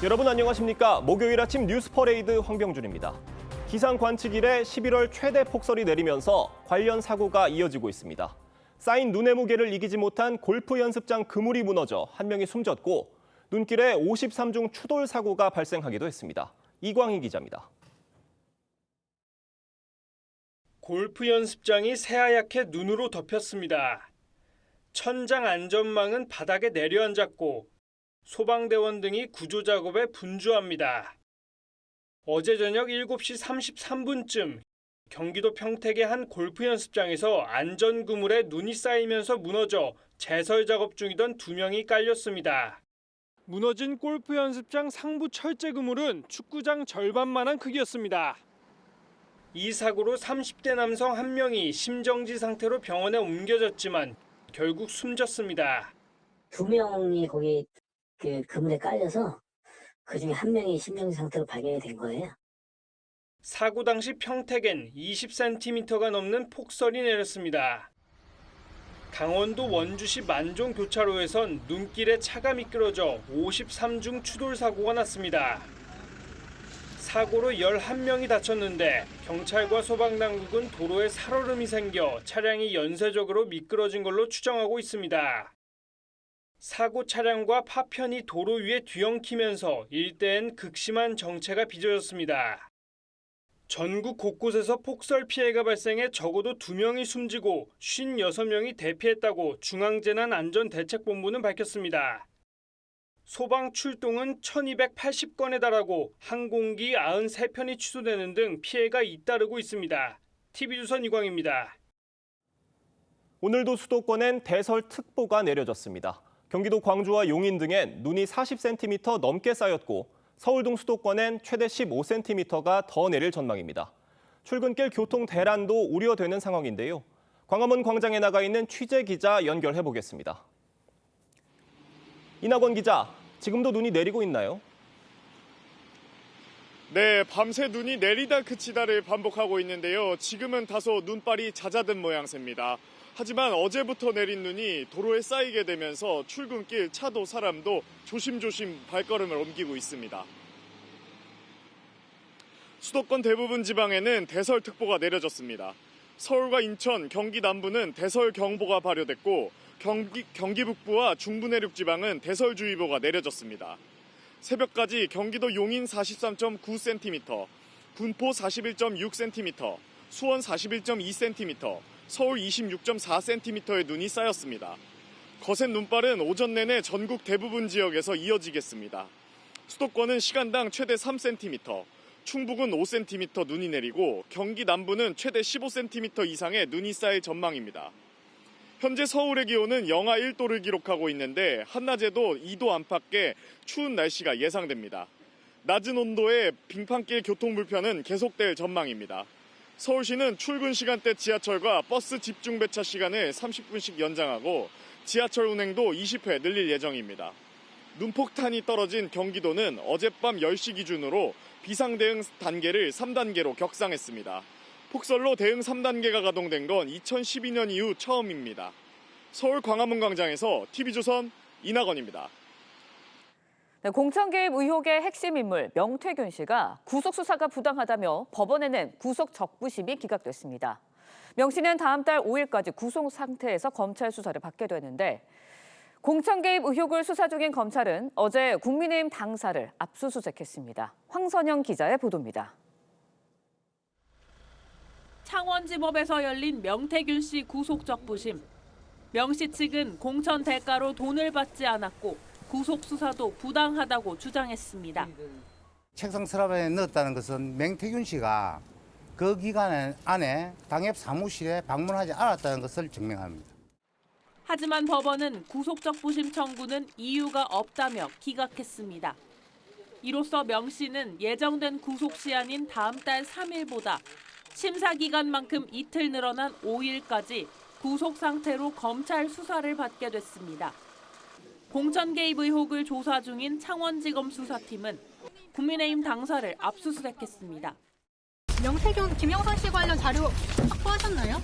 여러분 안녕하십니까? 목요일 아침 뉴스 퍼레이드 황병준입니다. 기상 관측일에 11월 최대 폭설이 내리면서 관련 사고가 이어지고 있습니다. 쌓인 눈의 무게를 이기지 못한 골프 연습장 그물이 무너져 한 명이 숨졌고 눈길에 53중 추돌 사고가 발생하기도 했습니다. 이광희 기자입니다. 골프 연습장이 새하얗게 눈으로 덮였습니다. 천장 안전망은 바닥에 내려앉았고 소방대원 등이 구조 작업에 분주합니다. 어제 저녁 7시 33분쯤 경기도 평택의 한 골프 연습장에서 안전 그물에 눈이 쌓이면서 무너져 제설 작업 중이던 2명이 깔렸습니다. 무너진 골프 연습장 상부 철제 그물은 축구장 절반만한 크기였습니다. 이 사고로 30대 남성 1명이 심정지 상태로 병원에 옮겨졌지만 결국 숨졌습니다. 2명이 거기 그물에 깔려서 그중에 1명이 심정지 상태로 발견이 된 거예요. 사고 당시 평택엔 20cm가 넘는 폭설이 내렸습니다. 강원도 원주시 만종 교차로에선 눈길에 차가 미끄러져 53중 추돌 사고가 났습니다. 사고로 11명이 다쳤는데 경찰과 소방당국은 도로에 살얼음이 생겨 차량이 연쇄적으로 미끄러진 걸로 추정하고 있습니다. 사고 차량과 파편이 도로 위에 뒤엉키면서 일대엔 극심한 정체가 빚어졌습니다. 전국 곳곳에서 폭설 피해가 발생해 적어도 2명이 숨지고 56명이 대피했다고 중앙재난안전대책본부는 밝혔습니다. 소방 출동은 1280건에 달하고 항공기 93편이 취소되는 등 피해가 잇따르고 있습니다. TV조선 이광입니다. 오늘도 수도권엔 대설특보가 내려졌습니다. 경기도 광주와 용인 등엔 눈이 40cm 넘게 쌓였고 서울 등 수도권엔 최대 15cm가 더 내릴 전망입니다. 출근길 교통 대란도 우려되는 상황인데요. 광화문 광장에 나가 있는 취재 기자 연결해 보겠습니다. 이낙원 기자, 지금도 눈이 내리고 있나요? 네, 밤새 눈이 내리다 그치다를 반복하고 있는데요. 지금은 다소 눈발이 잦아든 모양새입니다. 하지만 어제부터 내린 눈이 도로에 쌓이게 되면서 출근길 차도 사람도 조심조심 발걸음을 옮기고 있습니다. 수도권 대부분 지방에는 대설특보가 내려졌습니다. 서울과 인천, 경기 남부는 대설경보가 발효됐고 경기 북부와 중부 내륙 지방은 대설주의보가 내려졌습니다. 새벽까지 경기도 용인 43.9cm, 군포 41.6cm, 수원 41.2cm, 서울 26.4cm의 눈이 쌓였습니다. 거센 눈발은 오전 내내 전국 대부분 지역에서 이어지겠습니다. 수도권은 시간당 최대 3cm, 충북은 5cm 눈이 내리고 경기 남부는 최대 15cm 이상의 눈이 쌓일 전망입니다. 현재 서울의 기온은 영하 1도를 기록하고 있는데 한낮에도 2도 안팎의 추운 날씨가 예상됩니다. 낮은 온도에 빙판길 교통 불편은 계속될 전망입니다. 서울시는 출근 시간대 지하철과 버스 집중 배차 시간을 30분씩 연장하고 지하철 운행도 20회 늘릴 예정입니다. 눈폭탄이 떨어진 경기도는 어젯밤 10시 기준으로 비상대응 단계를 3단계로 격상했습니다. 폭설로 대응 3단계가 가동된 건 2012년 이후 처음입니다. 서울 광화문 광장에서 TV조선 이낙원입니다. 네, 공천 개입 의혹의 핵심 인물 명태균 씨가 구속 수사가 부당하다며 법원에 낸 구속 적부심이 기각됐습니다. 명 씨는 다음 달 5일까지 구속 상태에서 검찰 수사를 받게 되는데 공천 개입 의혹을 수사 중인 검찰은 어제 국민의힘 당사를 압수수색했습니다. 황선영 기자의 보도입니다. 창원지법에서 열린 명태균 씨 구속 적부심. 명 씨 측은 공천 대가로 돈을 받지 않았고 구속 수사도 부당하다고 주장했습니다. 책상 서랍에 넣었다는 것은 명태균 씨가 그 기간 안에 당협 사무실에 방문하지 않았다는 것을 증명합니다. 하지만 법원은 구속 적부심 청구는 이유가 없다며 기각했습니다. 이로써 명 씨는 예정된 구속 시한인 다음 달 3일보다 심사 기간만큼 이틀 늘어난 5일까지 구속 상태로 검찰 수사를 받게 됐습니다. 공천 개입 의혹을 조사 중인 창원지검 수사팀은 국민의힘 당사를 압수수색했습니다. 명태균, 김영선 씨 관련 자료 확보하셨나요?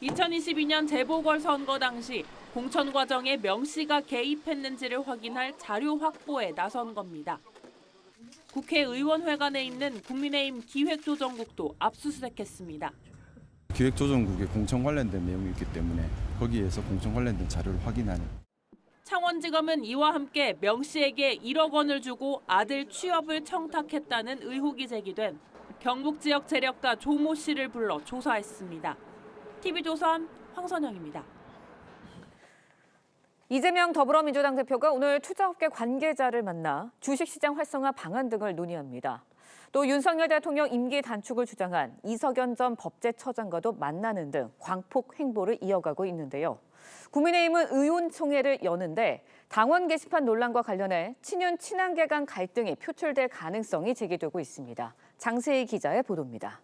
2022년 재보궐선거 당시 공천 과정에 명 씨가 개입했는지를 확인할 자료 확보에 나선 겁니다. 국회의원회관에 있는 국민의힘 기획조정국도 압수수색했습니다. 기획조정국에 공천 관련된 내용이 있기 때문에 거기에서 공천 관련된 자료를 확인하는. 창원지검은 이와 함께 명 씨에게 1억 원을 주고 아들 취업을 청탁했다는 의혹이 제기된 경북 지역 재력가 조모 씨를 불러 조사했습니다. TV조선 황선영입니다. 이재명 더불어민주당 대표가 오늘 투자업계 관계자를 만나 주식시장 활성화 방안 등을 논의합니다. 또 윤석열 대통령 임기 단축을 주장한 이석연 전 법제처장과도 만나는 등 광폭 행보를 이어가고 있는데요. 국민의힘은 의원총회를 여는데 당원 게시판 논란과 관련해 친윤 친한계 간 갈등이 표출될 가능성이 제기되고 있습니다. 장세희 기자의 보도입니다.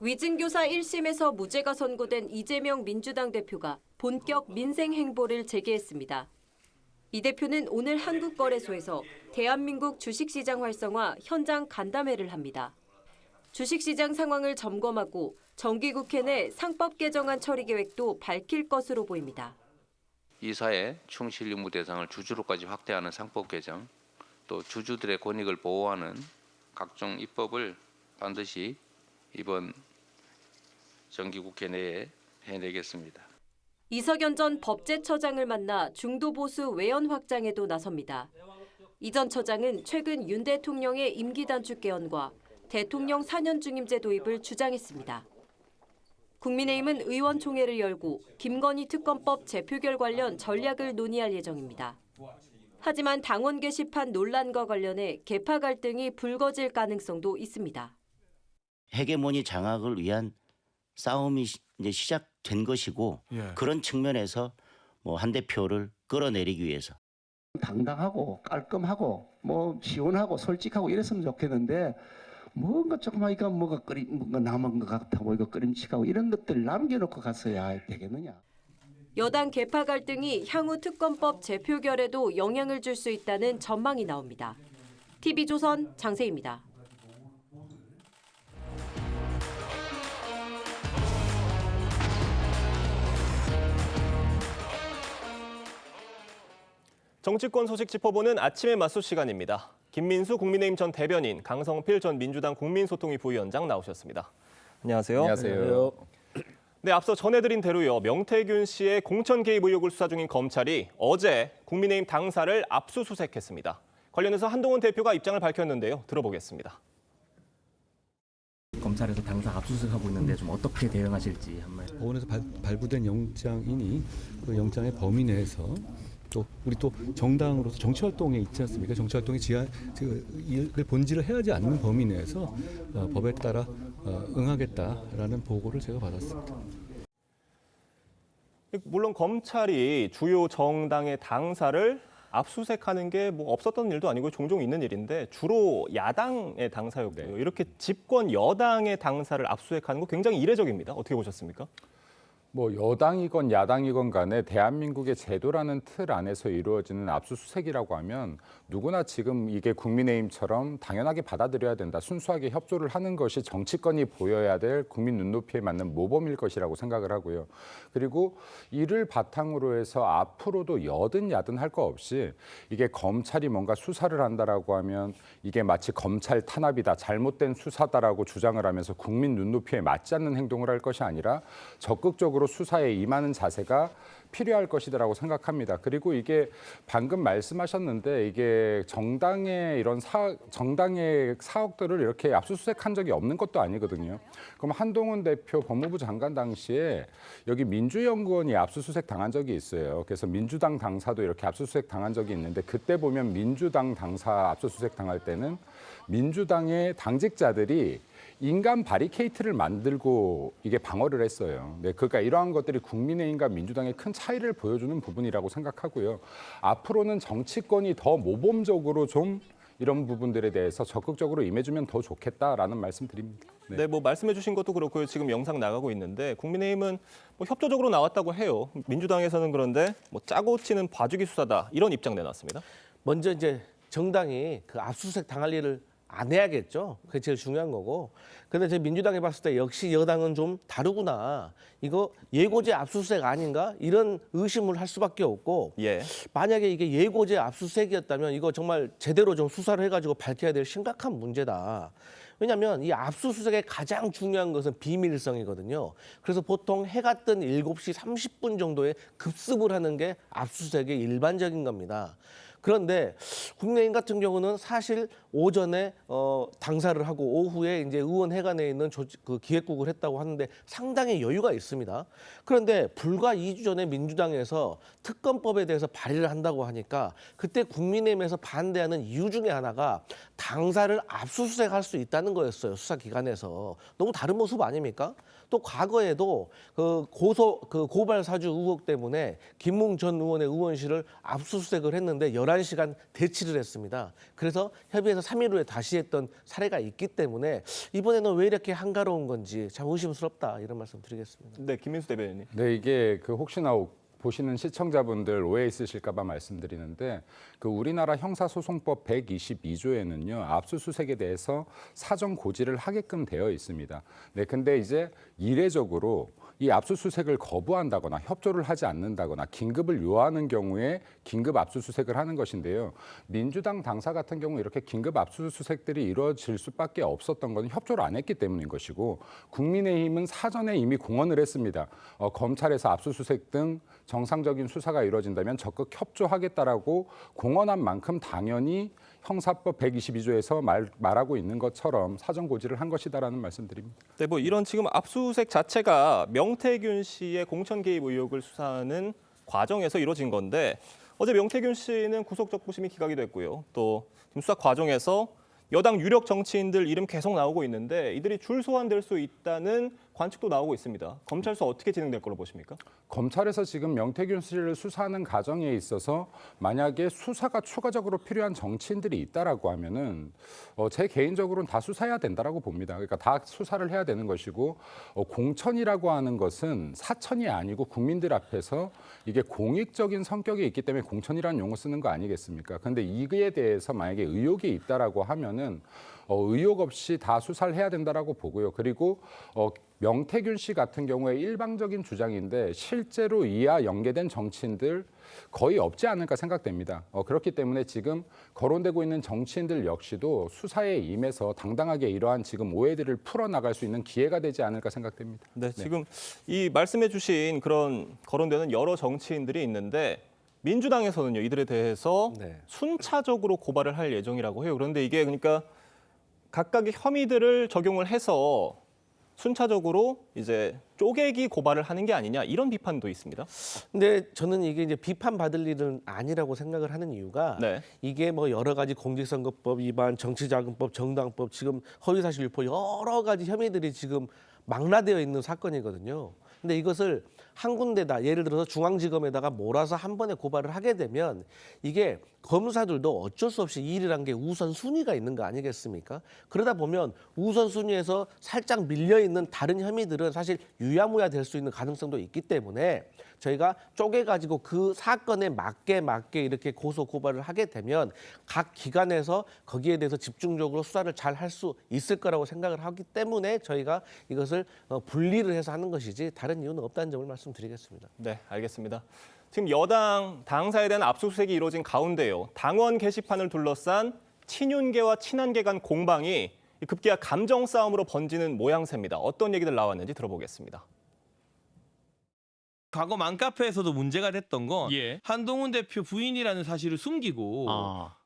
위증교사 1심에서 무죄가 선고된 이재명 민주당 대표가 본격 민생 행보를 재개했습니다. 이 대표는 오늘 한국거래소에서 대한민국 주식시장 활성화 현장 간담회를 합니다. 주식시장 상황을 점검하고 정기국회 내 상법 개정안 처리 계획도 밝힐 것으로 보입니다. 이사의 충실 의무 대상을 주주로까지 확대하는 상법 개정, 또 주주들의 권익을 보호하는 각종 입법을 반드시 이번 정기국회 내에 해내겠습니다. 이석연 전 법제처장을 만나 중도보수 외연 확장에도 나섭니다. 이 전 처장은 최근 윤 대통령의 임기 단축 개헌과 대통령 4년 중임제 도입을 주장했습니다. 국민의힘은 의원총회를 열고 김건희 특검법 재표결 관련 전략을 논의할 예정입니다. 하지만 당원 게시판 논란과 관련해 계파 갈등이 불거질 가능성도 있습니다. 헤게모니 장악을 위한 싸움이 이제 시작된 것이고 그런 측면에서 한 대표를 끌어내리기 위해서 당당하고 깔끔하고 시원하고 솔직하고 이랬으면 좋겠는데 뭔가 조금 하니까 뭔가 남은 것 같고 이거 끄림칙하고 이런 것들 남겨놓고 갔어야 되겠느냐. 여당 계파 갈등이 향후 특검법 재표결에도 영향을 줄 수 있다는 전망이 나옵니다. TV조선 장세희입니다. 정치권 소식 짚어보는 아침의 맞수 시간입니다. 김민수 국민의힘 전 대변인, 강성필 전 민주당 국민소통위 부위원장 나오셨습니다. 안녕하세요. 안녕하세요. 네, 앞서 전해드린 대로요. 명태균 씨의 공천 개입 의혹을 수사 중인 검찰이 어제 국민의힘 당사를 압수수색했습니다. 관련해서 한동훈 대표가 입장을 밝혔는데요. 들어보겠습니다. 검찰에서 당사 압수수색하고 있는데 좀 어떻게 대응하실지 한 말. 법원에서 발부된 영장이니 그 영장의 범위 내에서 또 우리 또 정당으로서 정치 활동에 있지 않습니까? 정치 활동이 그 본질을 해하지 않는 범위 내에서 법에 따라 응하겠다라는 보고를 제가 받았습니다. 물론 검찰이 주요 정당의 당사를 압수수색하는 게 없었던 일도 아니고 종종 있는 일인데 주로 야당의 당사였고요. 이렇게 집권 여당의 당사를 압수수색하는 거 굉장히 이례적입니다. 어떻게 보셨습니까? 여당이건 야당이건 간에 대한민국의 제도라는 틀 안에서 이루어지는 압수수색이라고 하면 누구나 지금 이게 국민의힘처럼 당연하게 받아들여야 된다. 순수하게 협조를 하는 것이 정치권이 보여야 될 국민 눈높이에 맞는 모범일 것이라고 생각을 하고요. 그리고 이를 바탕으로 해서 앞으로도 여든 야든 할 거 없이 이게 검찰이 뭔가 수사를 한다라고 하면 이게 마치 검찰 탄압이다, 잘못된 수사다라고 주장을 하면서 국민 눈높이에 맞지 않는 행동을 할 것이 아니라 적극적으로 수사에 임하는 자세가 필요할 것이라고 생각합니다. 그리고 이게 방금 말씀하셨는데 이게 정당의 이런 정당의 사옥들을 이렇게 압수수색한 적이 없는 것도 아니거든요. 그럼 한동훈 대표 법무부 장관 당시에 여기 민주연구원이 압수수색 당한 적이 있어요. 그래서 민주당 당사도 이렇게 압수수색 당한 적이 있는데 그때 보면 민주당 당사 압수수색 당할 때는 민주당의 당직자들이 인간 바리케이트를 만들고 이게 방어를 했어요. 네, 그러니까 이러한 것들이 국민의힘과 민주당의 큰 차이를 보여주는 부분이라고 생각하고요. 앞으로는 정치권이 더 모범적으로 좀 이런 부분들에 대해서 적극적으로 임해주면 더 좋겠다라는 말씀드립니다. 네, 말씀해 주신 것도 그렇고요. 지금 영상 나가고 있는데 국민의힘은 협조적으로 나왔다고 해요. 민주당에서는 그런데 짜고 치는 봐주기 수사다 이런 입장 내놨습니다. 먼저 이제 정당이 그 압수수색 당할 일을 안 해야겠죠. 그게 제일 중요한 거고. 근데 제 민주당이 봤을 때 역시 여당은 좀 다르구나. 이거 예고제 압수수색 아닌가? 이런 의심을 할 수밖에 없고 만약에 이게 예고제 압수수색이었다면 이거 정말 제대로 좀 수사를 해가지고 밝혀야 될 심각한 문제다. 왜냐하면 이 압수수색의 가장 중요한 것은 비밀성이거든요. 그래서 보통 해가 뜬 7시 30분 정도에 급습을 하는 게 압수수색의 일반적인 겁니다. 그런데 국민의힘 같은 경우는 사실 오전에 당사를 하고 오후에 이제 의원회관에 있는 그 기획국을 했다고 하는데 상당히 여유가 있습니다. 그런데 불과 2주 전에 민주당에서 특검법에 대해서 발의를 한다고 하니까 그때 국민의힘에서 반대하는 이유 중에 하나가 당사를 압수수색할 수 있다는 거였어요. 수사기관에서. 너무 다른 모습 아닙니까? 또 과거에도 그 고발 사주 의혹 때문에 김웅 전 의원의 의원실을 압수수색을 했는데 11시간 대치를 했습니다. 그래서 협의해서 3일 후에 다시 했던 사례가 있기 때문에 이번에는 왜 이렇게 한가로운 건지 참 의심스럽다 이런 말씀 드리겠습니다. 네, 김민수 대변인님. 네, 이게 혹시나 보시는 시청자분들 오해 있으실까 봐 말씀드리는데 그 우리나라 형사소송법 122조에는요. 압수수색에 대해서 사전 고지를 하게끔 되어 있습니다. 네, 근데 이제 이례적으로 이 압수수색을 거부한다거나 협조를 하지 않는다거나 긴급을 요하는 경우에 긴급 압수수색을 하는 것인데요. 민주당 당사 같은 경우 이렇게 긴급 압수수색들이 이루어질 수밖에 없었던 것은 협조를 안 했기 때문인 것이고 국민의힘은 사전에 이미 공언을 했습니다. 검찰에서 압수수색 등 정상적인 수사가 이루어진다면 적극 협조하겠다라고 공언한 만큼 당연히 형사법 122조에서 말하고 있는 것처럼 사전 고지를 한 것이다라는 말씀드립니다. 네, 뭐 이런 지금 압수수색 자체가 명태균 씨의 공천 개입 의혹을 수사하는 과정에서 이루어진 건데 어제 명태균 씨는 구속적부심이 기각이 됐고요. 또 지금 수사 과정에서 여당 유력 정치인들 이름 계속 나오고 있는데 이들이 줄 소환될 수 있다는 관측도 나오고 있습니다. 검찰 수사 어떻게 진행될 걸로 보십니까? 검찰에서 지금 명태균 씨를 수사하는 과정에 있어서 만약에 수사가 추가적으로 필요한 정치인들이 있다라고 하면은 제 개인적으로는 다 수사해야 된다라고 봅니다. 그러니까 다 수사를 해야 되는 것이고 공천이라고 하는 것은 사천이 아니고 국민들 앞에서 이게 공익적인 성격이 있기 때문에 공천이라는 용어 쓰는 거 아니겠습니까? 그런데 이에 대해서 만약에 의혹이 있다라고 하면은 의혹 없이 다 수사를 해야 된다라고 보고요. 그리고 명태균 씨 같은 경우에 일방적인 주장인데 실제로 이와 연계된 정치인들 거의 없지 않을까 생각됩니다. 그렇기 때문에 지금 거론되고 있는 정치인들 역시도 수사에 임해서 당당하게 이러한 지금 오해들을 풀어나갈 수 있는 기회가 되지 않을까 생각됩니다. 네, 지금 이 말씀해 주신 그런 거론되는 여러 정치인들이 있는데 민주당에서는요. 이들에 대해서 순차적으로 고발을 할 예정이라고 해요. 그런데 이게 그러니까 각각의 혐의들을 적용을 해서 순차적으로 이제 쪼개기 고발을 하는 게 아니냐 이런 비판도 있습니다. 근데 저는 이게 이제 비판받을 일은 아니라고 생각을 하는 이유가 이게 뭐 여러 가지 공직선거법 위반, 정치자금법, 정당법, 지금 허위사실 유포 여러 가지 혐의들이 지금 망라되어 있는 사건이거든요. 근데 이것을 한 군데다 예를 들어서 중앙지검에다가 몰아서 한 번에 고발을 하게 되면 이게 검사들도 어쩔 수 없이 이 일이란 게 우선순위가 있는 거 아니겠습니까? 그러다 보면 우선순위에서 살짝 밀려있는 다른 혐의들은 사실 유야무야 될 수 있는 가능성도 있기 때문에 저희가 쪼개가지고 그 사건에 맞게 이렇게 고소 고발을 하게 되면 각 기관에서 거기에 대해서 집중적으로 수사를 잘 할 수 있을 거라고 생각을 하기 때문에 저희가 이것을 분리를 해서 하는 것이지 다른 이유는 없다는 점을 말씀드리겠습니다. 네, 알겠습니다. 지금 여당 당사에 대한 압수수색이 이루어진 가운데요. 당원 게시판을 둘러싼 친윤계와 친한계 간 공방이 급기야 감정 싸움으로 번지는 모양새입니다. 어떤 얘기들 나왔는지 들어보겠습니다. 과거 맘카페에서도 문제가 됐던 건 한동훈 대표 부인이라는 사실을 숨기고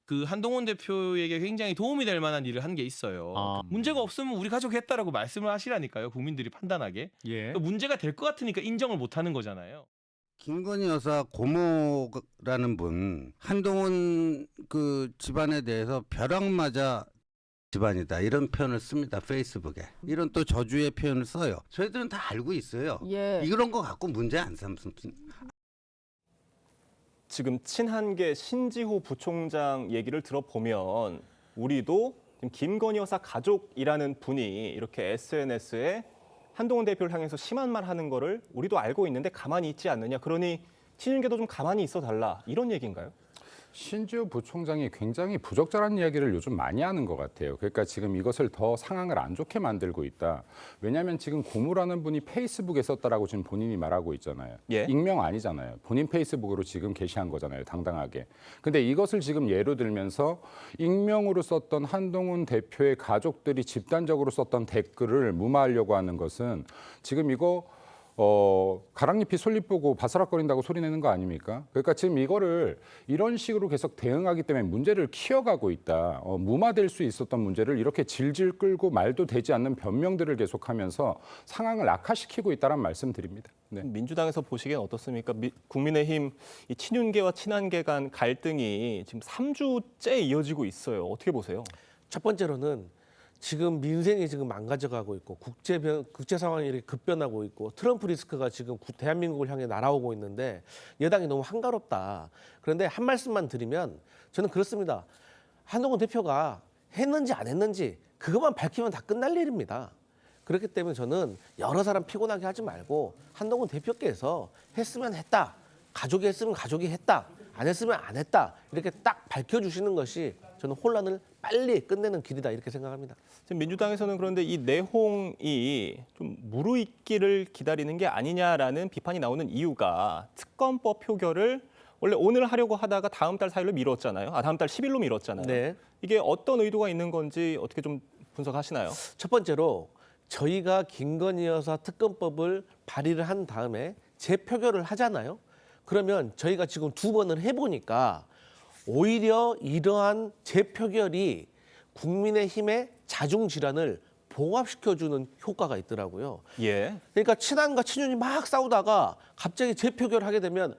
그 한동훈 대표에게 굉장히 도움이 될 만한 일을 한 게 있어요. 문제가 없으면 우리 가족 했다라고 말씀을 하시라니까요. 국민들이 판단하게. 문제가 될 것 같으니까 인정을 못 하는 거잖아요. 김건희 여사 고모라는 분 한동훈 그 집안에 대해서 벼락 맞아 집안이다 이런 표현을 씁니다. 페이스북에 이런 또 저주의 표현을 써요. 저희들은 다 알고 있어요. 이런 거 갖고 문제 안 삼습니다. 지금 친한계 신지호 부총장 얘기를 들어보면 우리도 지금 김건희 여사 가족이라는 분이 이렇게 SNS에 한동훈 대표를 향해서 심한 말 하는 거를 우리도 알고 있는데 가만히 있지 않느냐. 그러니 친윤계도 좀 가만히 있어 달라. 이런 얘기인가요? 신지우 부총장이 굉장히 부적절한 이야기를 요즘 많이 하는 것 같아요. 그러니까 지금 이것을 더 상황을 안 좋게 만들고 있다. 왜냐하면 지금 고무라는 분이 페이스북에 썼다라고 지금 본인이 말하고 있잖아요. 익명 아니잖아요. 본인 페이스북으로 지금 게시한 거잖아요. 당당하게. 근데 이것을 지금 예로 들면서 익명으로 썼던 한동훈 대표의 가족들이 집단적으로 썼던 댓글을 무마하려고 하는 것은 지금 이거 가랑잎이 솔잎 보고 바스락거린다고 소리 내는 거 아닙니까? 그러니까 지금 이거를 이런 식으로 계속 대응하기 때문에 문제를 키워가고 있다. 무마될 수 있었던 문제를 이렇게 질질 끌고 말도 되지 않는 변명들을 계속하면서 상황을 악화시키고 있다는 말씀드립니다. 네. 민주당에서 보시기엔 어떻습니까? 국민의힘 이 친윤계와 친한계 간 갈등이 지금 3주째 이어지고 있어요. 어떻게 보세요? 첫 번째로는 지금 민생이 지금 망가져가고 있고 국제 상황이 이렇게 급변하고 있고 트럼프 리스크가 지금 대한민국을 향해 날아오고 있는데 여당이 너무 한가롭다. 그런데 한 말씀만 드리면 저는 그렇습니다. 한동훈 대표가 했는지 안 했는지 그것만 밝히면 다 끝날 일입니다. 그렇기 때문에 저는 여러 사람 피곤하게 하지 말고 한동훈 대표께서 했으면 했다. 가족이 했으면 가족이 했다. 안 했으면 안 했다. 이렇게 딱 밝혀주시는 것이 저는 혼란을 빨리 끝내는 길이다 이렇게 생각합니다. 지금 민주당에서는 그런데 이 내홍이 좀 무르익기를 기다리는 게 아니냐라는 비판이 나오는 이유가 특검법 표결을 원래 오늘 하려고 하다가 다음 달 4일로 미뤘잖아요. 다음 달 10일로 미뤘잖아요. 네. 이게 어떤 의도가 있는 건지 어떻게 좀 분석하시나요? 첫 번째로 저희가 김건희 여사 특검법을 발의를 한 다음에 재표결을 하잖아요. 그러면 저희가 지금 2번을 해보니까 오히려 이러한 재표결이 국민의힘의 자중질환을 봉합시켜주는 효과가 있더라고요. 그러니까 친한과 친윤이 막 싸우다가 갑자기 재표결하게 되면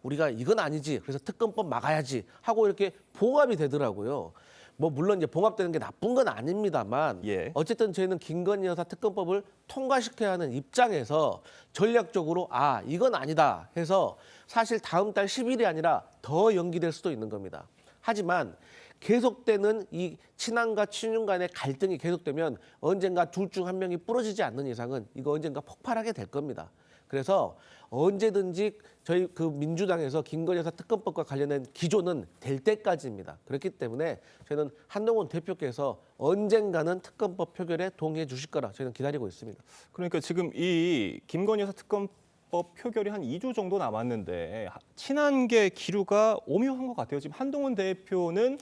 우리가 이건 아니지. 그래서 특검법 막아야지 하고 이렇게 봉합이 되더라고요. 뭐 물론 이제 봉합되는 게 나쁜 건 아닙니다만 어쨌든 저희는 김건희 여사 특검법을 통과시켜야 하는 입장에서 전략적으로 이건 아니다 해서 사실 다음 달 10일이 아니라 더 연기될 수도 있는 겁니다. 하지만 계속되는 이 친한과 친윤 간의 갈등이 계속되면 언젠가 둘 중 한 명이 부러지지 않는 이상은 이거 언젠가 폭발하게 될 겁니다. 그래서 언제든지 저희 그 민주당에서 김건희 여사 특검법과 관련된 기조는 될 때까지입니다. 그렇기 때문에 저희는 한동훈 대표께서 언젠가는 특검법 표결에 동의해 주실 거라 저희는 기다리고 있습니다. 그러니까 지금 이 김건희 여사 특검법 표결이 한 2주 정도 남았는데 친한계 기류가 오묘한 것 같아요. 지금 한동훈 대표는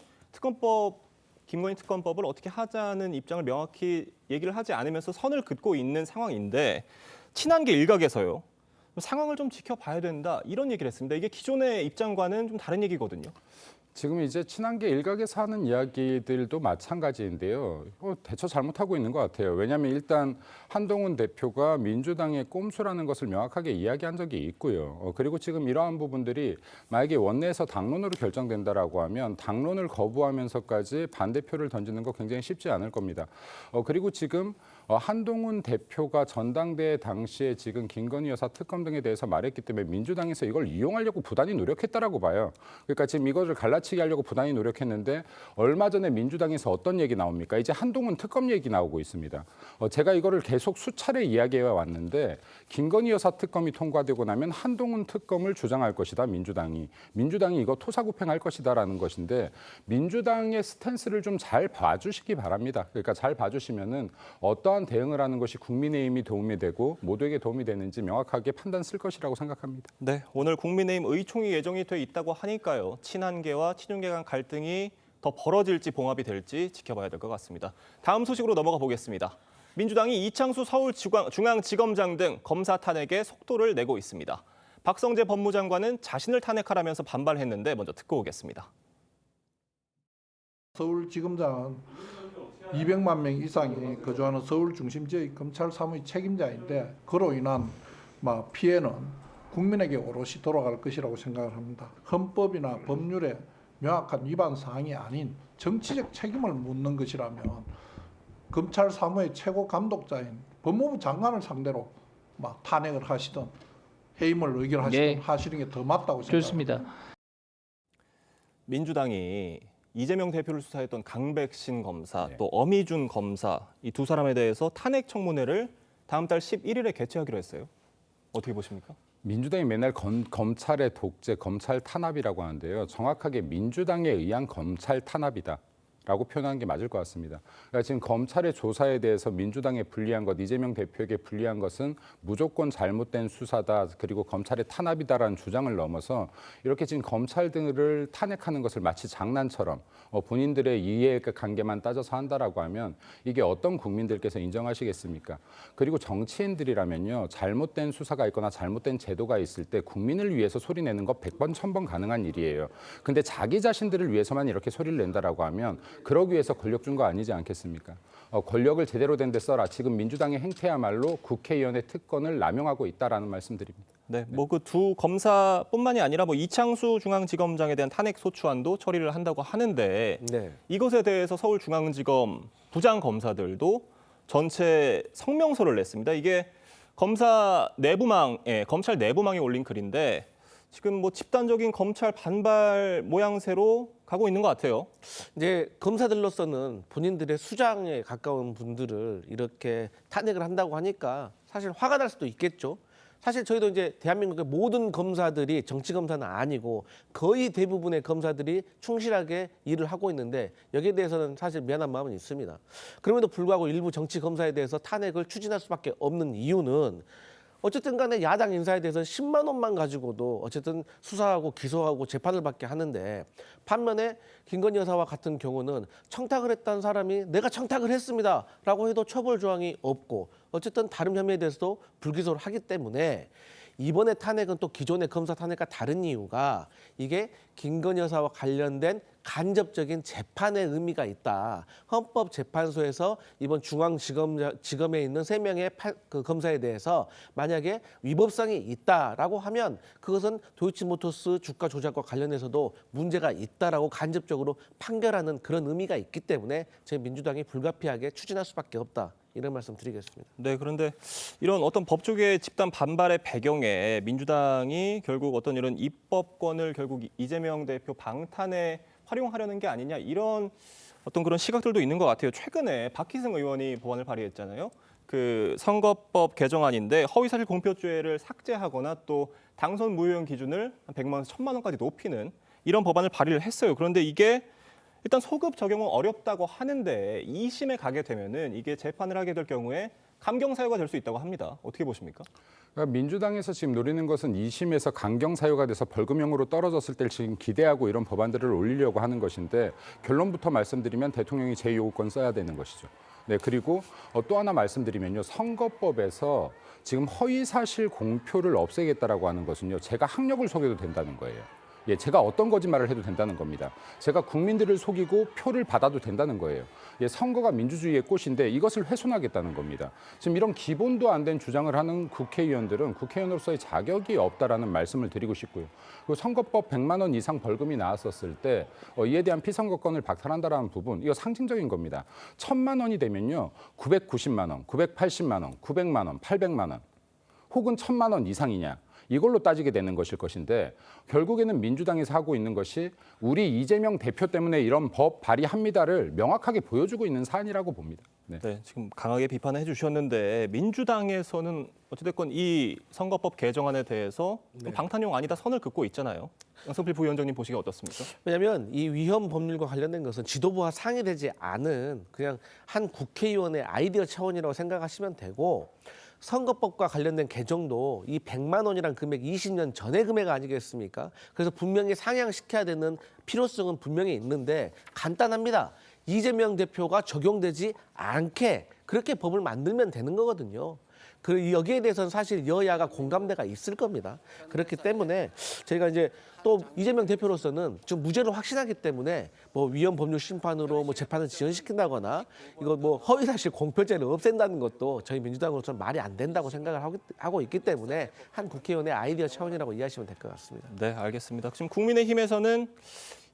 김건희 특검법을 어떻게 하자는 입장을 명확히 얘기를 하지 않으면서 선을 긋고 있는 상황인데 친한계 일각에서요. 상황을 좀 지켜봐야 된다 이런 얘기를 했습니다. 이게 기존의 입장과는 좀 다른 얘기거든요. 지금 이제 친한계 일각에서 하는 이야기들도 마찬가지인데요. 대처 잘못하고 있는 것 같아요. 왜냐하면 일단 한동훈 대표가 민주당의 꼼수라는 것을 명확하게 이야기한 적이 있고요. 그리고 지금 이러한 부분들이 만약에 원내에서 당론으로 결정된다라고 하면 당론을 거부하면서까지 반대표를 던지는 거 굉장히 쉽지 않을 겁니다. 그리고 지금 한동훈 대표가 전당대회 당시에 지금 김건희 여사 특검 등에 대해서 말했기 때문에 민주당에서 이걸 이용하려고 부단히 노력했다라고 봐요. 그러니까 지금 이것을 갈라치기 하려고 부단히 노력했는데 얼마 전에 민주당에서 어떤 얘기 나옵니까? 이제 한동훈 특검 얘기 나오고 있습니다. 제가 이거를 계속 수차례 이야기해 왔는데 김건희 여사 특검이 통과되고 나면 한동훈 특검을 주장할 것이다. 민주당이 이거 토사구팽할 것이다라는 것인데 민주당의 스탠스를 좀 잘 봐주시기 바랍니다. 그러니까 잘 봐주시면은 어떠한 대응을 하는 것이 국민의힘이 도움이 되고 모두에게 도움이 되는지 명확하게 판단 쓸 것이라고 생각합니다. 네, 오늘 국민의힘 의총이 예정이 돼 있다고 하니까요. 친한계와 친윤계 간 갈등이 더 벌어질지 봉합이 될지 지켜봐야 될 것 같습니다. 다음 소식으로 넘어가 보겠습니다. 민주당이 이창수 서울중앙지검장 등 검사 탄핵에 속도를 내고 있습니다. 박성재 법무장관은 자신을 탄핵하라면서 반발했는데 먼저 듣고 오겠습니다. 서울지검장은 200만 명 이상이 거주하는 서울 중심 지역 검찰 사무의 책임자인데 그로 인한 피해는 국민에게 오롯이 돌아갈 것이라고 생각을 합니다. 헌법이나 법률에 명확한 위반 사항이 아닌 정치적 책임을 묻는 것이라면 검찰 사무의 최고 감독자인 법무부 장관을 상대로 탄핵을 하시든 해임을 의결하시든 하시는 게 더 맞다고 생각합니다. 좋습니다. 민주당이 이재명 대표를 수사했던 강백신 검사 또 어미준 검사 이 두 사람에 대해서 탄핵 청문회를 다음 달 11일에 개최하기로 했어요. 어떻게 보십니까? 민주당이 맨날 검찰의 독재, 검찰 탄압이라고 하는데요. 정확하게 민주당에 의한 검찰 탄압이다. 라고 표현하는 게 맞을 것 같습니다. 그러니까 지금 검찰의 조사에 대해서 민주당에 불리한 것, 이재명 대표에게 불리한 것은 무조건 잘못된 수사다, 그리고 검찰의 탄압이다라는 주장을 넘어서 이렇게 지금 검찰 등을 탄핵하는 것을 마치 장난처럼 본인들의 이해관계만 따져서 한다라고 하면 이게 어떤 국민들께서 인정하시겠습니까? 그리고 정치인들이라면요, 잘못된 수사가 있거나 잘못된 제도가 있을 때 국민을 위해서 소리내는 거 100번, 1000번 가능한 일이에요. 근데 자기 자신들을 위해서만 이렇게 소리를 낸다라고 하면 그러기 위해서 권력 준 거 아니지 않겠습니까? 권력을 제대로 된 데 써라. 지금 민주당의 행태야말로 국회의원의 특권을 남용하고 있다라는 말씀드립니다. 네, 뭐 그 두 검사뿐만이 아니라 뭐 이창수 중앙지검장에 대한 탄핵 소추안도 처리를 한다고 하는데 이것에 대해서 서울중앙지검 부장 검사들도 전체 성명서를 냈습니다. 이게 검찰 내부망에 올린 글인데 지금 뭐 집단적인 검찰 반발 모양새로 가고 있는 것 같아요. 이제 검사들로서는 본인들의 수장에 가까운 분들을 이렇게 탄핵을 한다고 하니까 사실 화가 날 수도 있겠죠. 사실 저희도 이제 대한민국의 모든 검사들이 정치 검사는 아니고 거의 대부분의 검사들이 충실하게 일을 하고 있는데 여기에 대해서는 사실 미안한 마음은 있습니다. 그럼에도 불구하고 일부 정치 검사에 대해서 탄핵을 추진할 수밖에 없는 이유는 어쨌든 간에 야당 인사에 대해서 10만 원만 가지고도 어쨌든 수사하고 기소하고 재판을 받게 하는데 반면에 김건희 여사와 같은 경우는 청탁을 했다는 사람이 내가 청탁을 했습니다 라고 해도 처벌 조항이 없고 어쨌든 다른 혐의에 대해서도 불기소를 하기 때문에 이번에 탄핵은 또 기존의 검사 탄핵과 다른 이유가 이게 김건희 여사와 관련된 간접적인 재판의 의미가 있다. 헌법재판소에서 이번 중앙지검에 있는 3명의 검사에 대해서 만약에 위법성이 있다라고 하면 그것은 도이치모터스 주가 조작과 관련해서도 문제가 있다라고 간접적으로 판결하는 그런 의미가 있기 때문에 저희 민주당이 불가피하게 추진할 수밖에 없다. 이런 말씀 드리겠습니다. 네, 그런데 이런 어떤 법조계의 집단 반발의 배경에 민주당이 결국 어떤 이런 입법권을 결국 이재명 대표 방탄에 활용하려는 게 아니냐 이런 어떤 그런 시각들도 있는 것 같아요. 최근에 박희승 의원이 법안을 발의했잖아요. 그 선거법 개정안인데 허위사실 공표죄를 삭제하거나 또 당선 무효형 기준을 한 100만 원에서 1000만 원까지 높이는 이런 법안을 발의를 했어요. 그런데 이게 일단 소급 적용은 어렵다고 하는데 2심에 가게 되면은 이게 재판을 하게 될 경우에 감경 사유가 될 수 있다고 합니다. 어떻게 보십니까? 그러니까 민주당에서 지금 노리는 것은 2심에서 강경 사유가 돼서 벌금형으로 떨어졌을 때 지금 기대하고 이런 법안들을 올리려고 하는 것인데 결론부터 말씀드리면 대통령이 제2요구권 써야 되는 것이죠. 네, 그리고 또 하나 말씀드리면요. 선거법에서 지금 허위사실 공표를 없애겠다라고 하는 것은요. 제가 학력을 속여도 된다는 거예요. 예, 제가 어떤 거짓말을 해도 된다는 겁니다. 제가 국민들을 속이고 표를 받아도 된다는 거예요. 예, 선거가 민주주의의 꽃인데 이것을 훼손하겠다는 겁니다. 지금 이런 기본도 안 된 주장을 하는 국회의원들은 국회의원으로서의 자격이 없다라는 말씀을 드리고 싶고요. 그리고 선거법 100만 원 이상 벌금이 나왔었을 때 이에 대한 피선거권을 박탈한다라는 부분, 이거 상징적인 겁니다. 1000만 원이 되면요. 990만 원, 980만 원, 900만 원, 800만 원 혹은 1000만 원 이상이냐. 이걸로 따지게 되는 것일 것인데 결국에는 민주당에서 하고 있는 것이 우리 이재명 대표 때문에 이런 법 발의합니다를 명확하게 보여주고 있는 사안이라고 봅니다. 네, 지금 강하게 비판을 해주셨는데 민주당에서는 어찌됐건 이 선거법 개정안에 대해서 방탄용 아니다 선을 긋고 있잖아요. 양성필 부위원장님 보시기에 어떻습니까? 왜냐하면 이 위헌 법률과 관련된 것은 지도부와 상의되지 않은 그냥 한 국회의원의 아이디어 차원이라고 생각하시면 되고 선거법과 관련된 개정도 이 100만 원이란 금액 20년 전의 금액 아니겠습니까? 그래서 분명히 상향시켜야 되는 필요성은 분명히 있는데 간단합니다. 이재명 대표가 적용되지 않게 그렇게 법을 만들면 되는 거거든요. 여기에 대해서는 사실 여야가 공감대가 있을 겁니다. 그렇기 때문에 저희가 이제 또 이재명 대표로서는 좀 무죄를 확신하기 때문에 뭐 위헌 법률 심판으로 뭐 재판을 지연시킨다거나 이거 뭐 허위사실 공표죄를 없앤다는 것도 저희 민주당으로서는 말이 안 된다고 생각을 하고 있기 때문에 한 국회의원의 아이디어 차원이라고 이해하시면 될 것 같습니다. 네, 알겠습니다. 지금 국민의힘에서는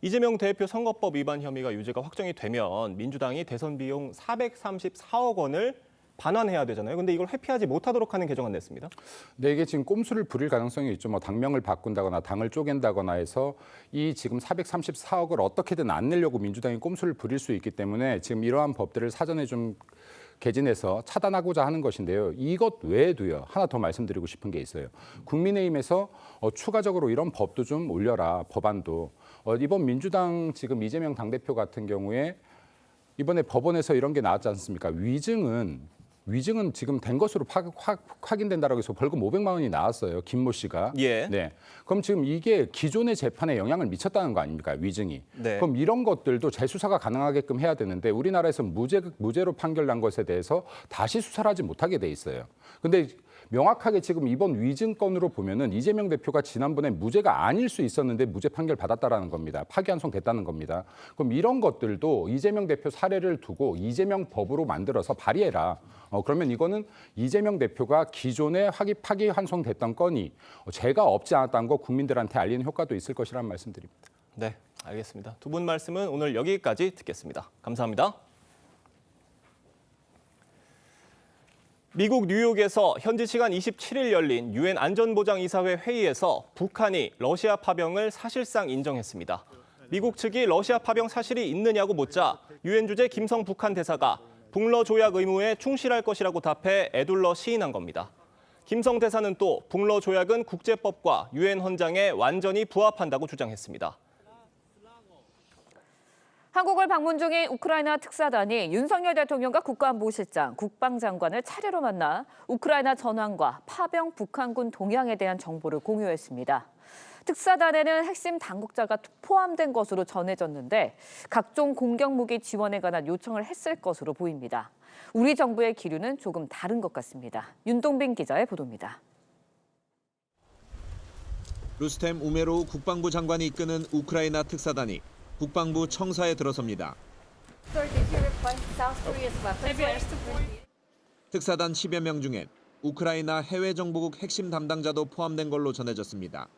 이재명 대표 선거법 위반 혐의가 유죄가 확정이 되면 민주당이 대선 비용 434억 원을 반환해야 되잖아요. 근데 이걸 회피하지 못하도록 하는 개정안 냈습니다. 네, 이게 지금 꼼수를 부릴 가능성이 있죠. 뭐 당명을 바꾼다거나 당을 쪼갠다거나 해서 이 지금 434억을 어떻게든 안 내려고 민주당이 꼼수를 부릴 수 있기 때문에 지금 이러한 법들을 사전에 좀 개진해서 차단하고자 하는 것인데요. 이것 외에도요. 하나 더 말씀드리고 싶은 게 있어요. 국민의힘에서 추가적으로 이런 법도 좀 올려라, 법안도. 이번 민주당 지금 이재명 당대표 같은 경우에 이번에 법원에서 이런 게 나왔지 않습니까? 위증은 지금 된 것으로 확인된다라고 해서 벌금 500만 원이 나왔어요. 김모 씨가. 예. 네. 그럼 지금 이게 기존의 재판에 영향을 미쳤다는 거 아닙니까? 위증이. 네. 그럼 이런 것들도 재수사가 가능하게끔 해야 되는데 우리나라에서 무죄로 판결난 것에 대해서 다시 수사를 하지 못하게 돼 있어요. 근데 명확하게 지금 이번 위증 건으로 보면은 이재명 대표가 지난번에 무죄가 아닐 수 있었는데 무죄 판결 받았다라는 겁니다. 파기환송됐다는 겁니다. 그럼 이런 것들도 이재명 대표 사례를 두고 이재명 법으로 만들어서 발의해라. 그러면 이거는 이재명 대표가 기존에 파기환송됐던 건이 죄가 없지 않았다는 거 국민들한테 알리는 효과도 있을 것이라는 말씀드립니다. 네, 알겠습니다. 두 분 말씀은 오늘 여기까지 듣겠습니다. 감사합니다. 미국 뉴욕에서 현지 시간 27일 열린 유엔 안전보장이사회 회의에서 북한이 러시아 파병을 사실상 인정했습니다. 미국 측이 러시아 파병 사실이 있느냐고 묻자 유엔 주재 김성 북한 대사가 북러 조약 의무에 충실할 것이라고 답해 에둘러 시인한 겁니다. 김성 대사는 또 북러 조약은 국제법과 유엔 헌장에 완전히 부합한다고 주장했습니다. 한국을 방문 중인 우크라이나 특사단이 윤석열 대통령과 국가안보실장, 국방장관을 차례로 만나 우크라이나 전황과 파병 북한군 동향에 대한 정보를 공유했습니다. 특사단에는 핵심 당국자가 포함된 것으로 전해졌는데 각종 공격무기 지원에 관한 요청을 했을 것으로 보입니다. 우리 정부의 기류는 조금 다른 것 같습니다. 윤동빈 기자의 보도입니다. 루스템 우메로우 국방부 장관이 이끄는 우크라이나 특사단이 국방부 청사에 들어섭니다. 특사단 10여 명 중엔 우크라이나 해외정보국 핵심 담당자도 포함된 걸로 전해졌습니다.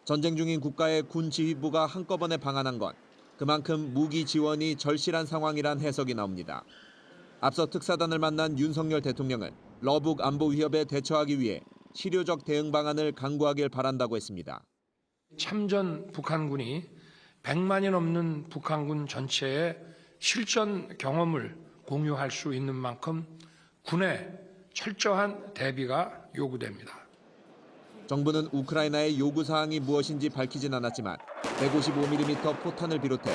전쟁 중인 국가의 군 지휘부가 한꺼번에 방한한 건 그만큼 무기 지원이 절실한 상황이란 해석이 나옵니다. 앞서 특사단을 만난 윤석열 대통령은 러북 안보 위협에 대처하기 위해 실효적 대응 방안을 강구하길 바란다고 했습니다. 참전 북한군이 100만이 넘는 북한군 전체의 실전 경험을 공유할 수 있는 만큼 군의 철저한 대비가 요구됩니다. 정부는 우크라이나의 요구사항이 무엇인지 밝히진 않았지만 155mm 포탄을 비롯해